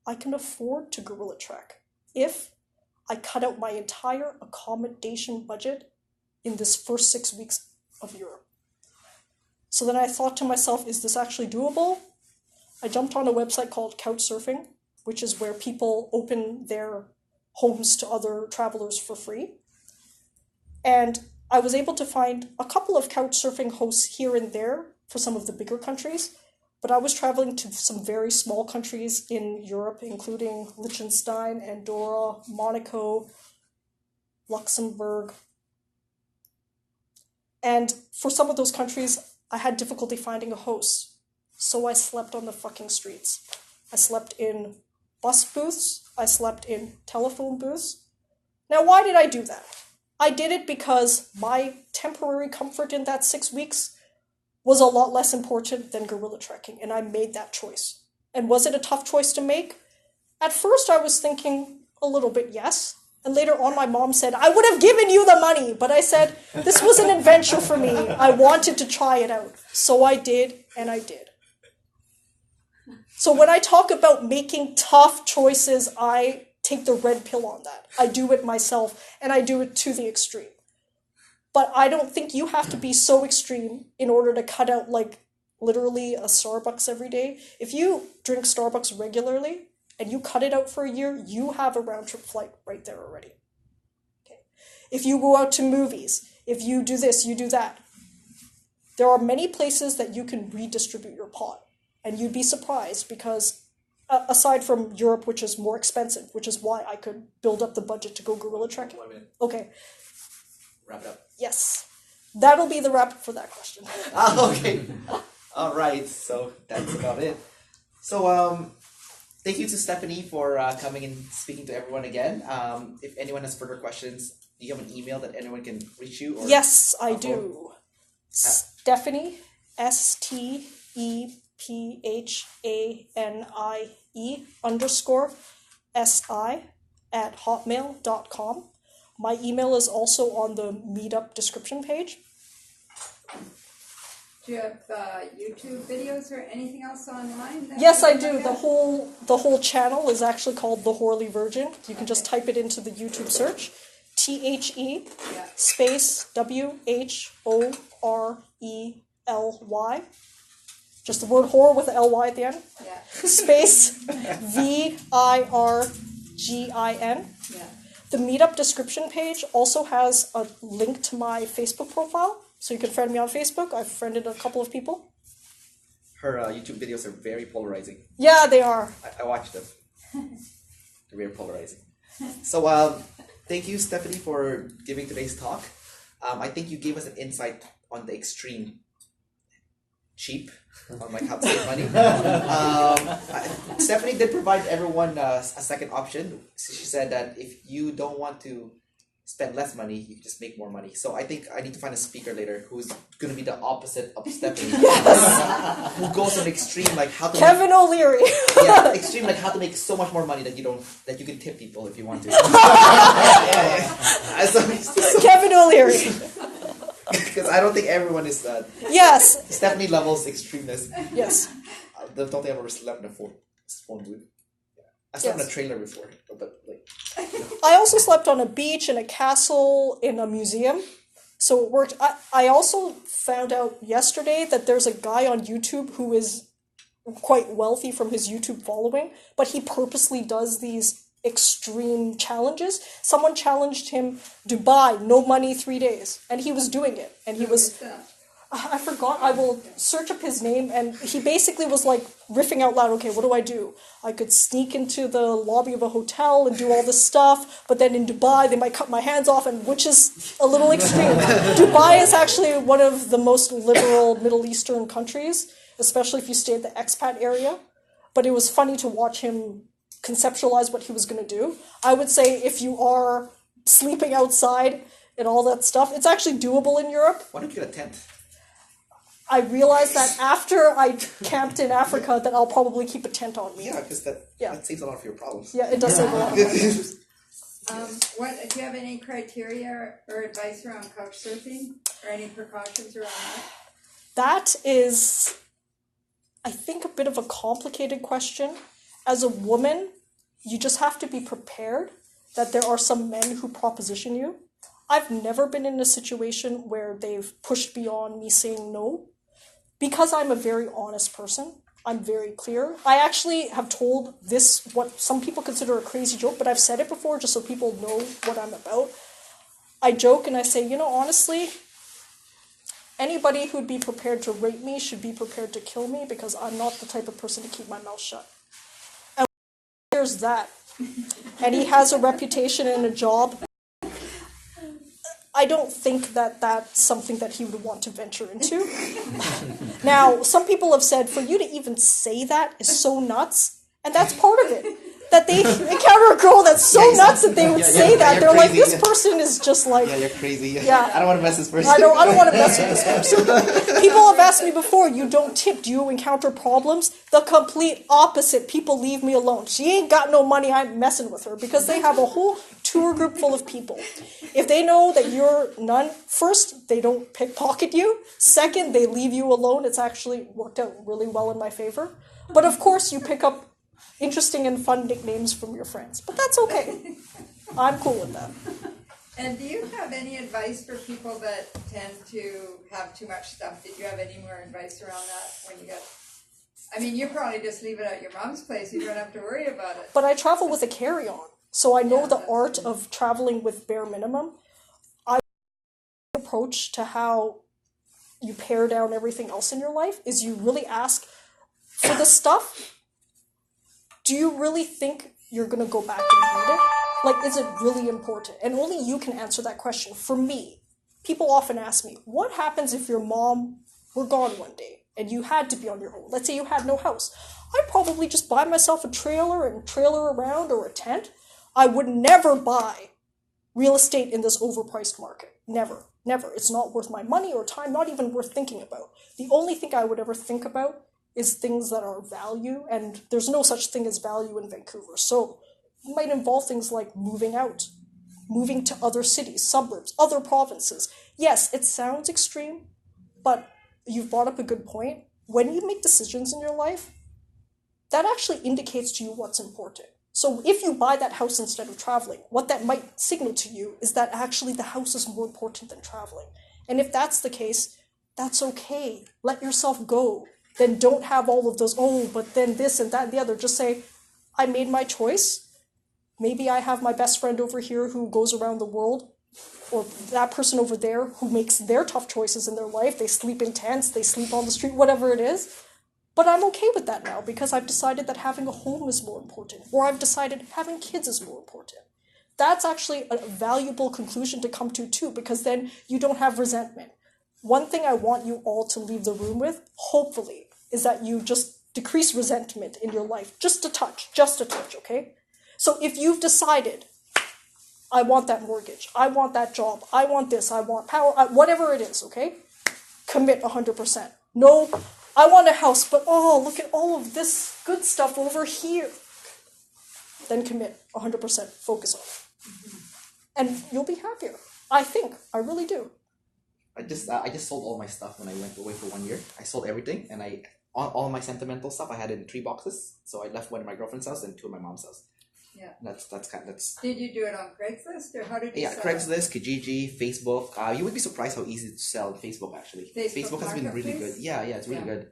I can afford to gorilla trek if I cut out my entire accommodation budget in this first 6 weeks of Europe. So then I thought to myself, is this actually doable? I jumped on a website called Couchsurfing, which is where people open their homes to other travelers for free. And I was able to find a couple of Couchsurfing hosts here and there for some of the bigger countries, but I was traveling to some very small countries in Europe, including Liechtenstein, Andorra, Monaco, Luxembourg. And for some of those countries, I had difficulty finding a host. So I slept on the fucking streets. I slept in bus booths. I slept in telephone booths. Now, why did I do that? I did it because my temporary comfort in that 6 weeks was a lot less important than gorilla trekking, and I made that choice. And was it a tough choice to make? At first, I was thinking a little bit yes. And later on, my mom said, I would have given you the money. But I said, this was an adventure for me. I wanted to try it out. So I did, and I did. So when I talk about making tough choices, I take the red pill on that. I do it myself, and I do it to the extreme. But I don't think you have to be so extreme in order to cut out, like, literally a Starbucks every day. If you drink Starbucks regularly and you cut it out for a year, you have a round-trip flight right there already. Okay. If you go out to movies, if you do this, you do that, there are many places that you can redistribute your pot. And you'd be surprised because, aside from Europe, which is more expensive, which is why I could build up the budget to go gorilla trekking. 1 minute. Okay. Wrap it up. Yes. That'll be the wrap for that question. Okay. All right. So that's about it. So thank you to Stephanie for coming and speaking to everyone again. If anyone has further questions, do you have an email that anyone can reach you? Or yes, I do. Stephanie, STEPHANIE _SI @hotmail.com. My email is also on the meetup description page. Do you have YouTube videos or anything else online? Yes, I do. The whole channel is actually called The Horley Virgin. You can just type it into the YouTube search. THE space WHORELY. Just the word whore with an LY at the end. Yeah. Space VIRGIN. Yeah. The meetup description page also has a link to my Facebook profile, so you can friend me on Facebook. I've friended a couple of people. Her YouTube videos are very polarizing. Yeah, they are. I watch them. They're very polarizing. So, thank you, Stephanie, for giving today's talk. I think you gave us an insight on the extreme cheap, on like how to save money. Stephanie did provide everyone a second option. So she said that if you don't want to spend less money, you can just make more money. So I think I need to find a speaker later who's going to be the opposite of Stephanie. Who goes on extreme, like how to Kevin O'Leary. Yeah, extreme, like how to make so much more money that you can tip people if you want to. Kevin O'Leary. Because I don't think everyone is Yes. Stephanie levels extremeness. Yes. Don't think I've ever slept in a phone booth. I slept in a trailer before, but like. I also slept on a beach, in a castle, in a museum. So it worked. I also found out yesterday that there's a guy on YouTube who is quite wealthy from his YouTube following, but he purposely does these extreme challenges. Someone challenged him, Dubai, no money, 3 days. And he was doing it. And he was... I forgot. I will search up his name, and he basically was like riffing out loud, okay, what do? I could sneak into the lobby of a hotel and do all this stuff, but then in Dubai they might cut my hands off, and which is a little extreme. Dubai is actually one of the most liberal Middle Eastern countries, especially if you stay at the expat area. But it was funny to watch him conceptualize what he was going to do. I would say if you are sleeping outside and all that stuff, it's actually doable in Europe. Why don't you get a tent? I realized that after I camped in Africa that I'll probably keep a tent on me. Yeah, because that saves a lot of your problems. Yeah, it does save a lot of problems. Do you have any criteria or advice around couch surfing or any precautions around that? That is, I think, a bit of a complicated question. As a woman, you just have to be prepared that there are some men who proposition you. I've never been in a situation where they've pushed beyond me saying no. Because I'm a very honest person, I'm very clear. I actually have told this, what some people consider a crazy joke, but I've said it before just so people know what I'm about. I joke and I say, honestly, anybody who'd be prepared to rape me should be prepared to kill me because I'm not the type of person to keep my mouth shut. And there's that. And he has a reputation and a job. I don't think that that's something that he would want to venture into. Now, some people have said, for you to even say that is so nuts, and that's part of it. That they encounter a girl that's so nuts that they would say that. They're crazy, like, this person is just like... Yeah, you're crazy. Yeah. I don't want to mess this person. I don't want to mess with this person. People have asked me before, you don't tip, do you encounter problems? The complete opposite. People leave me alone. She ain't got no money, I'm messing with her. Because they have a whole tour group full of people. If they know that you're none, first, they don't pickpocket you. Second, they leave you alone. It's actually worked out really well in my favor. But of course, you pick up interesting and fun nicknames from your friends. But that's okay. I'm cool with that. And do you have any advice for people that tend to have too much stuff? Did you have any more advice around that when you got... I mean, you probably just leave it at your mom's place. You don't have to worry about it. But I travel with a carry-on, so I know the art of traveling with bare minimum. I approach to how you pare down everything else in your life is you really ask for the stuff. Do you really think you're going to go back and need it? Like, is it really important? And only you can answer that question. For me, people often ask me, what happens if your mom were gone one day and you had to be on your own? Let's say you had no house. I'd probably just buy myself a trailer and trailer around or a tent. I would never buy real estate in this overpriced market. Never. Never. It's not worth my money or time, not even worth thinking about. The only thing I would ever think about is things that are value, and there's no such thing as value in Vancouver. So it might involve things like moving out, moving to other cities, suburbs, other provinces. Yes, it sounds extreme, but you've brought up a good point. When you make decisions in your life, that actually indicates to you what's important. So if you buy that house instead of traveling, what that might signal to you is that actually the house is more important than traveling. And if that's the case, that's okay. Let yourself go. Then don't have all of those, oh, but then this and that and the other. Just say, I made my choice. Maybe I have my best friend over here who goes around the world, or that person over there who makes their tough choices in their life. They sleep in tents, they sleep on the street, whatever it is. But I'm okay with that now because I've decided that having a home is more important, or I've decided having kids is more important. That's actually a valuable conclusion to come to too, because then you don't have resentment. One thing I want you all to leave the room with, hopefully, is that you just decrease resentment in your life. Just a touch, okay? So if you've decided, I want that mortgage, I want that job, I want this, I want power, whatever it is, okay? Commit 100%. No, I want a house, but oh, look at all of this good stuff over here. Then commit 100%, focus on it. And you'll be happier. I think, I really do. I just sold all my stuff when I went away for 1 year. I sold everything, and all my sentimental stuff I had in 3 boxes. So I left one in my girlfriend's house and 2 in my mom's house. Yeah. That's. Did you do it on Craigslist or how did you? Yeah, sell Craigslist, Kijiji, Facebook. You would be surprised how easy to sell on Facebook actually. Facebook has been really good. Yeah, it's really good.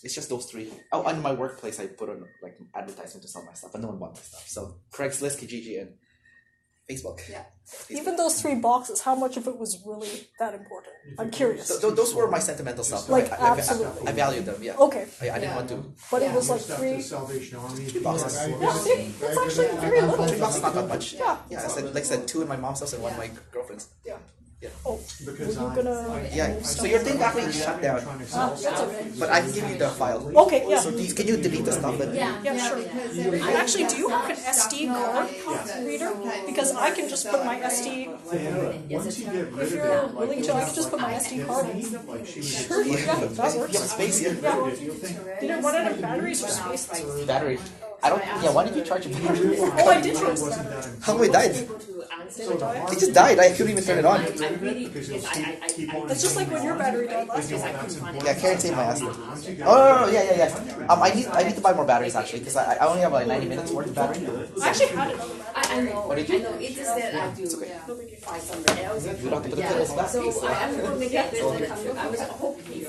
It's just those 3. Oh, on my workplace I put on like advertisement to sell my stuff, but no one bought my stuff. So Craigslist, Kijiji, and Facebook. Yeah. Facebook. Even those 3 boxes, how much of it was really that important? I'm curious. Those were my sentimental stuff. Like, absolutely. I valued them, yeah. Okay. I didn't want to. But it was like Stuff 3... to Salvation Army. 3 boxes. Yeah, see? It's actually very little. 3 boxes, not that much. Yeah. Yeah, like I said, 2 in my mom's house and 1 in my girlfriend's. Yeah. Yeah. Oh, Because were you gonna... Yeah, so your thing got shut down. That's okay. But I can give you the file. Okay, yeah. So can you delete the stuff? Yeah, sure. Actually, do you have an SD card reader? Because I can just put my SD... Once you get rid If of you're it, willing to, I can just put my SD card in. Sure, yeah, that works. You have space here. Yeah. Did it run out of batteries or space? Battery. I don't. Yeah, why did you charge your battery? Oh, I did charge the battery. How come it died? It just died. I couldn't even turn it on. It's just like when your battery died last time. Yeah, Karen saved my ass. Oh no, yeah. I need to buy more batteries actually because I only have like 90 minutes worth of battery. I actually had another battery. I know. What did you? I know. It's just that I do. It's okay. Find somewhere else. You don't have to put the cables back. So I will make it. I was hoping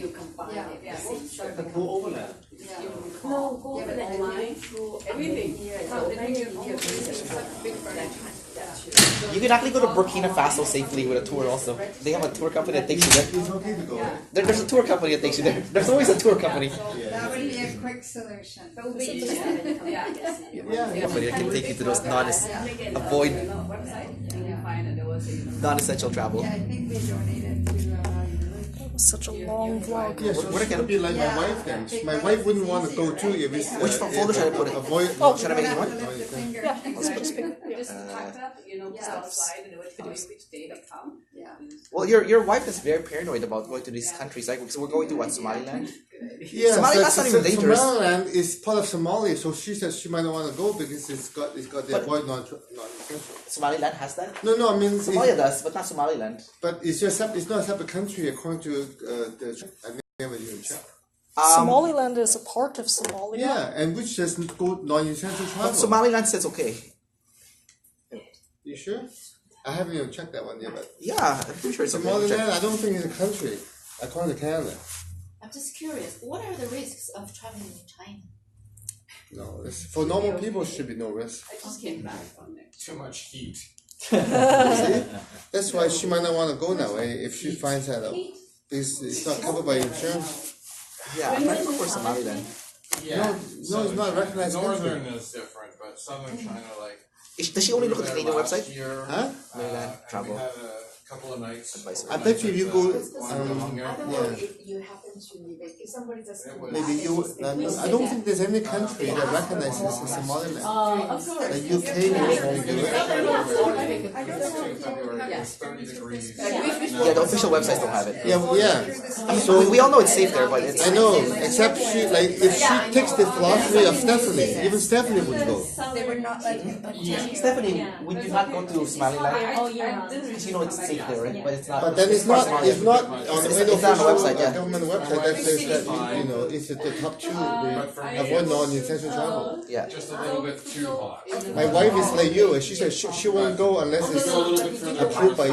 to combine it. The full overlap. No, go over the line through everything. You can actually go to Burkina Faso safely with a tour also. They have a tour company that takes you there. It's okay to go. There's a tour company that takes you there. There's always a tour company. That would be a quick solution. That would be easy. Company that can take you to those avoid non-essential travel. Yeah, I think they donated to. Such a long vlog. Yes, it's going to be like my wife then. My wife wouldn't want to go too if it's... Which folder should I put it? Avoid... Oh, should I make it one? Yeah, let's put a speaker. Well, your wife is very paranoid about going to these countries, right? So we're going to what, Somaliland? Yeah, Somaliland's not even dangerous. Somaliland is part of Somalia, so she says she might not want to go because it's got the avoid non-essential. Somaliland has that? No, I mean... Somalia does, but not Somaliland. But it's not a separate country according to the... I never even checked. Somaliland is a part of Somalia. Yeah, and which doesn't go non-essential But travel. Somaliland says okay. You sure? I haven't even checked that one yet, but Yeah, I'm pretty sure it's okay. Somaliland, Check. I don't think it's a country, according to Canada. I'm just curious, what are the risks of traveling in China? No, for normal people, should be no risk. I just came back from there. Too much heat. See? That's why she might not want to go now, if she finds that out. Because it's not covered by insurance. Yeah, I'm trying to look for Somaliland. Yeah. No, it's not recognized Northern country. is different, but southern China, like. Does she only look at the we were Canadian there last website? year, Huh? Mainland and travel. we had a couple of nights. Advisory. I bet you if you go, I don't know yeah. if you happen to like if somebody just It was- Maybe you. I don't think there's any country that recognizes Somaliland. of course. Like UK usually do it. February, it was 30 degrees. Yeah, the official websites don't have it. Yeah. So we all know it's safe there, but it's. I know, except she if she takes the philosophy of Stephanie, even Stephanie would go. They would not let him. Stephanie, we do not go to Somaliland because you know it's safe there, right? But it's not. But then it's not on the It's not on the official website, yeah. government website that says that it's the top two. They avoid non-essential travel. Yeah. Just a little bit too hot. My wife is like you, and she said she won't go unless it's approved by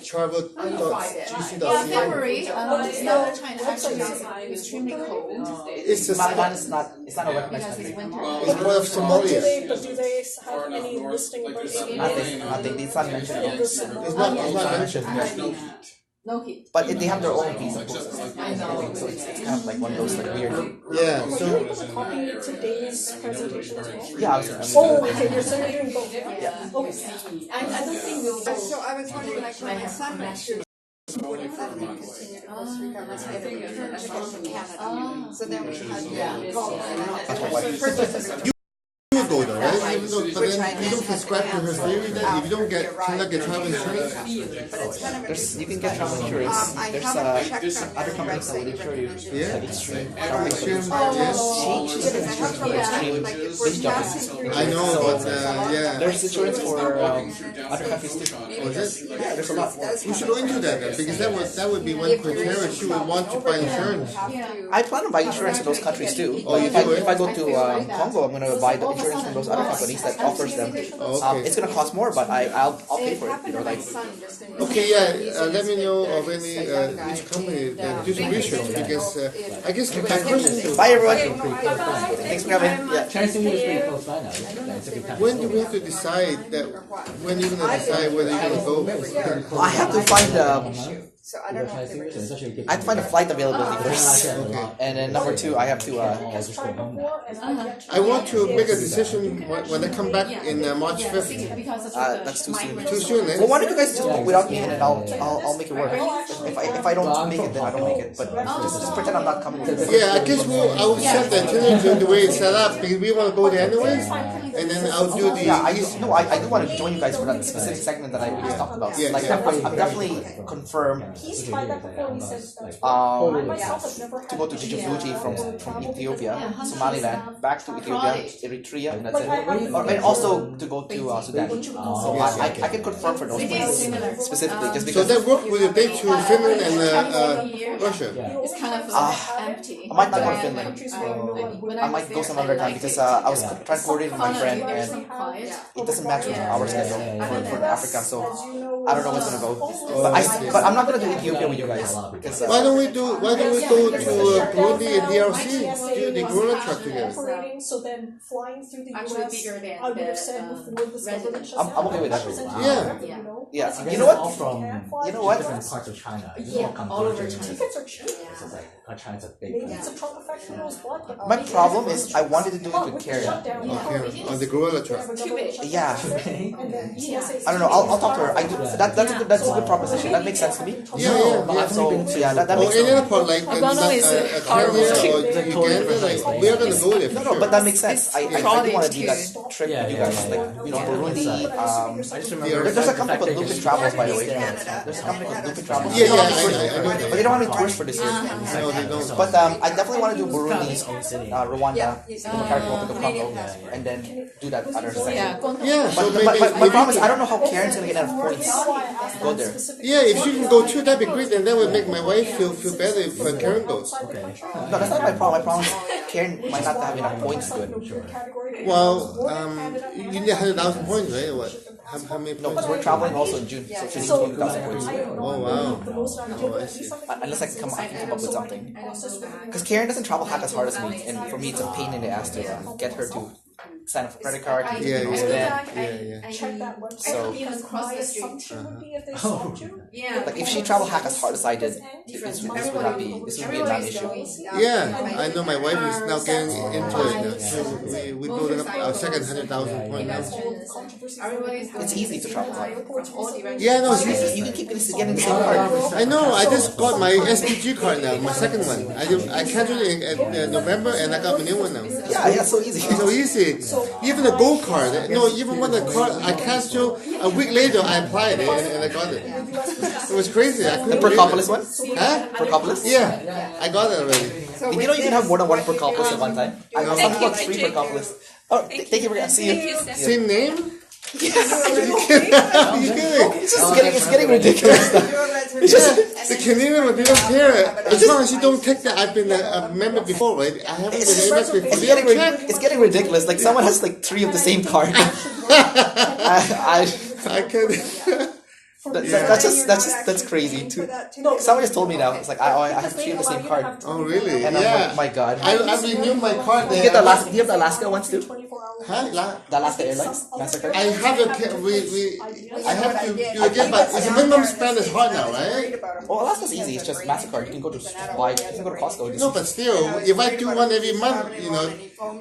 travel.gc.ca. February, Southern China actually is extremely cold. It's just Somaliland is not. It's not a recognized Because it's country. winter. it's part of Somalia. Do they have any listing about Nothing. It's not mentioned at all. It's not mentioned. Yeah. No heat. But they have their own visa process, so it's kind of like one of those like weird. Yeah. Are you So able to copy today's presentation as well? Yeah, I was Oh, okay, you're doing both. Yeah. Okay. I don't think we'll go. So I was wondering, like, when my son went through, would have let him continue to Costa Rica unless he had a return ticket from Canada. So then we had to go. And you go though, right? Even though, but then you don't subscribe to her theory that if you don't cannot get travel insurance. You can get travel insurance. There's other companies that will insure you. Yeah. Like extreme travel Extreme, insurance. yes. She gets insurance for extreme base jumping. I know, but yeah. There's insurance for other countries too. Oh, is it? Yeah, there's a lot. We should look into that then, because that would be one criteria she would want to buy insurance. I plan on buying insurance in those countries too. Oh, you do it? If I go to Congo, I'm gonna buy the insurance from those other companies that offers them. Okay. It's gonna cost more, but I'll pay for it. You know, like. Okay, yeah. Let me know of any each company that do some research, because I guess my question. Bye everyone. Thanks for coming. Yeah. Chinese New Year is pretty close by now. It's a good time. When do we have to decide that? When you're gonna decide whether you're gonna go? I have to find So I don't know if they were just. I have to find a flight availability first, and then number two, I have to. I want to make a decision when I come back in March 5th. That's too soon. Too soon, eh? Well, why don't you guys just book without me, and then I'll make it work. If I don't make it, then I don't make it. But just pretend I'm not coming. Yeah, I guess I will set the itinerary the way it's set up, because we want to go there anyways, and then I'll do the. Yeah, I do want to join you guys for that specific segment that we just talked about. Yeah, like yeah. I'm definitely confirmed. He's tried that before and he said that's Um, I myself have never had to go to Djibouti from Ethiopia, Somaliland, back to Ethiopia, Eritrea, and that's it. And also to go to Sudan. So I can confirm for those places specifically, just So because. that work with a date to Finland and Russia. It's kind of empty. I might not go to Finland. I might go some other time because I was trying to coordinate with my friend and it doesn't match with our schedule for Africa. So I don't know what's gonna go. But I'm not gonna do Ethiopia with you guys because. Why don't we go to Burundi and DRC, do the gorilla truck together? So then flying through the Actually US, bigger than I would have said before this government shut I'm okay with that. Yeah. Yeah. You know what? From You know what? different parts of China. all over China. Tickets are cheap. It's like China's a big Maybe it's a Trump effect, who knows what. But My problem is I wanted to do it with Karen. Okay, on the gorilla truck. Yeah. I don't know. I'll talk to her. I do. That's a good proposition. That makes sense to me. Yeah. So yeah, that Or makes any sense. other part like Kenya or Uganda, like we're gonna go there. No, but that makes sense. I do want to do that trip with you guys. Like, you know, Burundi. I just remember There's a company called Lupin Travels, by the way. There's a company called Lupin Travels. Yeah, I know that. But they don't have any tours for this year. No, they don't. But I definitely want to do Burundi, Rwanda, Yeah, he's Democratic Republic of Congo, Canadian. and then do that other section. Yeah, so My problem is I don't know how Karen's gonna get enough points to go there. yeah, if she can go too, that'd be great, and that would make my wife feel better if Karen goes. No, that's not my problem. My problem is Karen might not have enough points to it. Well, you need 100,000 points, right? Or what? How many No, points? because we're traveling also in June, so she needs 20,000 points. Oh wow. Oh, I see. Unless I can come up with something. Because Karen doesn't travel half as hard as me, and for me it's a pain in the ass to get her to sign up for credit card. Yeah. Check that website. So, Cross the street. Would be if they stopped you. Yeah. like if she traveled half as hard as I did, this would not be a non-issue. Yeah, I know my wife is now getting into it now. So we building up our second 100,000 point now. It's easy to travel hard. Yeah, no, it's easy. You can keep getting the same card. I know. I just got my SPG card now, my second one. I canceled it in November, and I got my new one now. Yeah, so easy. So easy. Even the gold card. No, even when the card I canceled a week later, I applied it and I got it. It was crazy. I The Percopolis one? Huh? Percopolis? Yeah, I got it already. Did you know you can have more than one Percopolis at one time? I know some people have 3 Percopolis. Oh, thank you for see you. Same name? Yes. You kidding? It's getting ridiculous. The Canadian, they don't care. As long as you don't take that, I've been a member before, right? I haven't been a member before. It's getting ridiculous. Like someone has like 3 of the same card. I can. That's crazy too. Someone just told me now. It's like I have 3 of the same card. Oh really? And I'm like, my God. I renewed my card. Do you have the Alaska ones too? Huh? The Alaska Airlines Mastercard. I have I have to do it again, but it's a minimum spend is hard now, right? Oh, Alaska's easy. It's just Mastercard. You can go to Costco. No, but still, if I do one every month,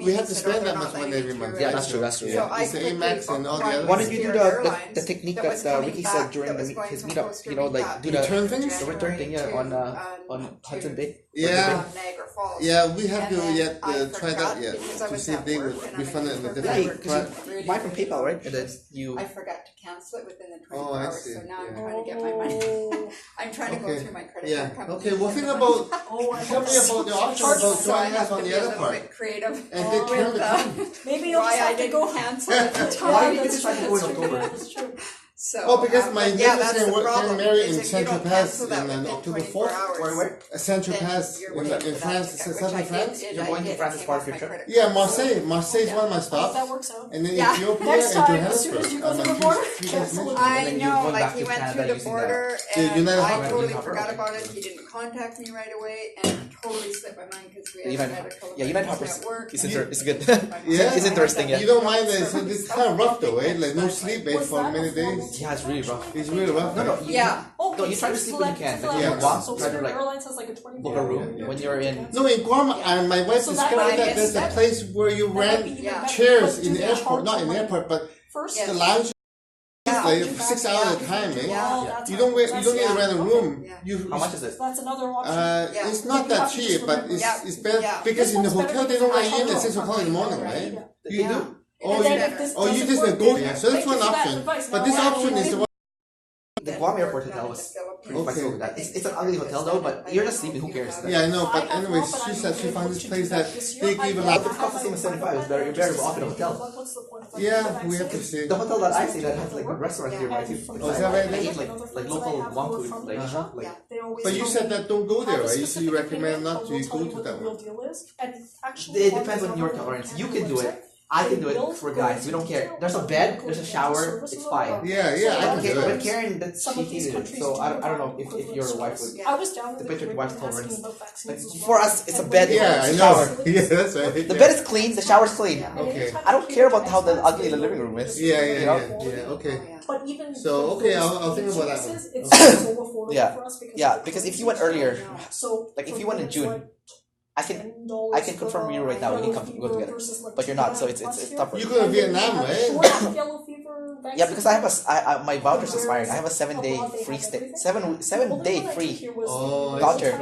we have to spend that much money every month. Yeah, that's true. That's true. Yeah. It's the Amex and all the other. Why don't you do the technique that Ricky said during his meetup? Like do the return things. The return thing, yeah, on Hudson Bay. Yeah. Yeah, we have to yet try that yet to see if they would refund it in a different. You buy from PayPal, right? And then you. I forgot to cancel it within the 24 I hours, see. so now I'm trying to get my money. I'm trying to go through my credit card company. Okay, well, think about. Tell me about the option about joining us on the other part. Creative. And they can come. Maybe you'll just have to go cancel at the time. Why did you decide to go in October? So, because my niece is getting married in Central Pass in October 4th. Where? Central Pass in France, southern France. You're going to France as part of your trip? Yeah, Marseille. Marseille is one of my stops. That works out. And then Ethiopia Next and time, as soon as you go through the border, cancel I know, like he went through the border and I totally forgot about it. He didn't contact me right away and it totally slipped my mind because we had medical emergency at work. It's good. Yeah, it's interesting. Yeah. You don't mind that it's kind of rough though, right? Like no sleep for many days. Yeah, it's really rough. It's really rough. No, yeah. No, you try to sleep when you can. Like in Guam, try to like book a room when you're in. No, in Guam, and my wife discovered that there's a place where you rent chairs in the airport, not in the airport, but the lounge. Like 6 hours at a time, eh? Yeah. You don't need to rent a room. How much is it? That's another option. It's not that cheap, but it's better because in the hotel they don't let you in at 6 o'clock in the morning, right? You do. Or you just go there. So that's one option. But this option is the one. The Guam Airport hotel was pretty flexible with that. It's an ugly hotel though, but you're just sleeping. Who cares? Yeah, I know. But anyways, she said she found this place that they give a lot. But it costs the same as 75. It's better. You're better off in a hotel. Yeah, we have to see. The hotel that I stay at has like good restaurants nearby too. Oh, is that right? I eat like local Guam food. Like, but you said that don't go there, right? So you recommend not to go to that one. It depends on your tolerance. You can do it. I can do it for guys. We don't care. There's a bed, there's a shower, it's fine. Yeah, I can do it. But Karen, she hated it. So I don't know if your wife would. Depends on your wife's tolerance. Like, for us, it's a bed, shower. Yeah, that's right. The bed is clean, the shower's clean. Okay. I don't care about how ugly the living room is. Yeah. Okay. So I'll think about that one. Yeah, because if you went earlier, like if you went in June, I can confirm you right now. We can go together, but you're not, so it's tougher. You go to Vietnam, right? thanks Yeah, because to I have my voucher's expiring. I have a 7-day free stay. 7-day free voucher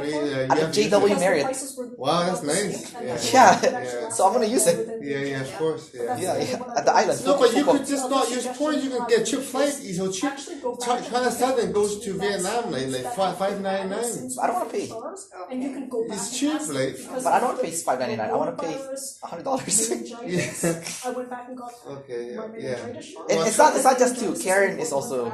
at the JW Marriott. Wow, that's nice. Yeah. So I'm gonna use it. Yeah, of course. Yeah, at the island. No, but you could just not use points. You can get cheap flights. So cheap. China Southern goes to Vietnam like $5.99. I don't want to pay. And you can go back. It's cheap, like. But I don't want to pay $5.99. I want to pay $100. Yeah. I went back and got Okay. my Yeah. meningitis shot. It's not just you. Karen is also.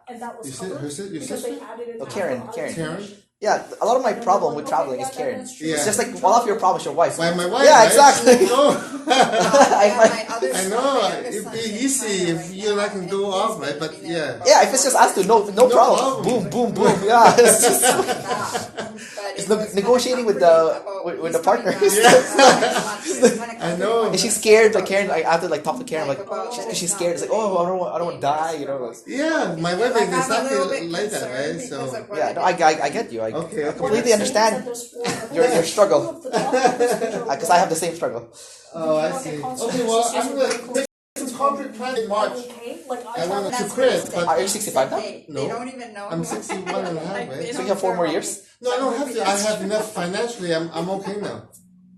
And that was You said her sister? because they added it. Oh, Karen. Karen? Yeah, a lot of my problem with traveling is Karen. Yeah. It's just like one of your problems, your wife. My wife. Yeah, right? exactly. No. I know. It'd be easy if you and I can go off, right? But yeah. Yeah, if it's just us two, no problem. Boom, boom, boom. Yeah, it's just. It's negotiating with the partner. I know. And she's scared. Like Karen, I have to like talk to Karen. Like she's scared. It's like, oh, I don't want to die. You know. Like, yeah, my wife is exactly like that, right? So yeah, no, I get you. I completely understand your struggle. Because I have the same struggle. Oh, I see. Okay, well, I'm gonna make some concrete plan in March. I want to quit, but are you 65 now? No, they don't even know. I'm 61 and a half, right? So you have 4 more years? No, I don't have to. I have enough financially. I'm okay now.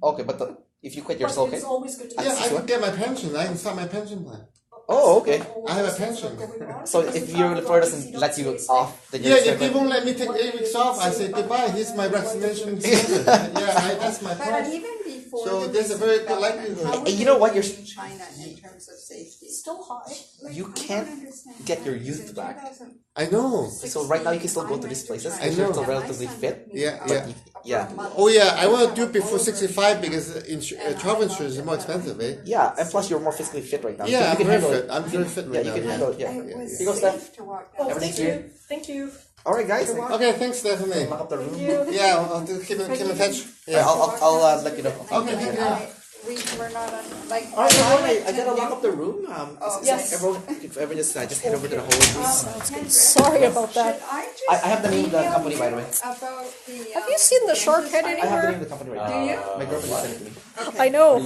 Okay, but if you quit, you're still okay? Yeah, I can get my pension. I can start my pension plan. Oh, okay. I have a pension. So if your employer doesn't let you off, then yeah, if they won't let me take 8 weeks off, I say goodbye. Here's my vaccination. That's my plan. But even before, so there's a very good likelihood. And you know what? You're China in terms of safety still high. You can't get your youth back. I know. So right now you can still go to these places. I know. You're still relatively fit. Yeah. Oh yeah, I want to do it before 65 because travel insurance is more expensive, eh? Yeah, and plus you're more physically fit right now. Yeah, so you I'm can very handle fit. it. I'm very fit right you now. can handle it. Yeah. Here you go, Steph. Everything's here. Thank you. All right, guys. Okay, thanks, Stephanie. Lock up the room. Yeah, I'll keep in touch. Yeah, I'll let you know. Okay. we're not on, like. All right, everyone, I gotta lock up the room. Yes. Everyone, if everyone just head over to the hallway, please. Sorry about that. I have the name of the company, by the way. Have you seen the shark head I have the anywhere? name of the company right now. Do you? My girlfriend sent it to me. I know.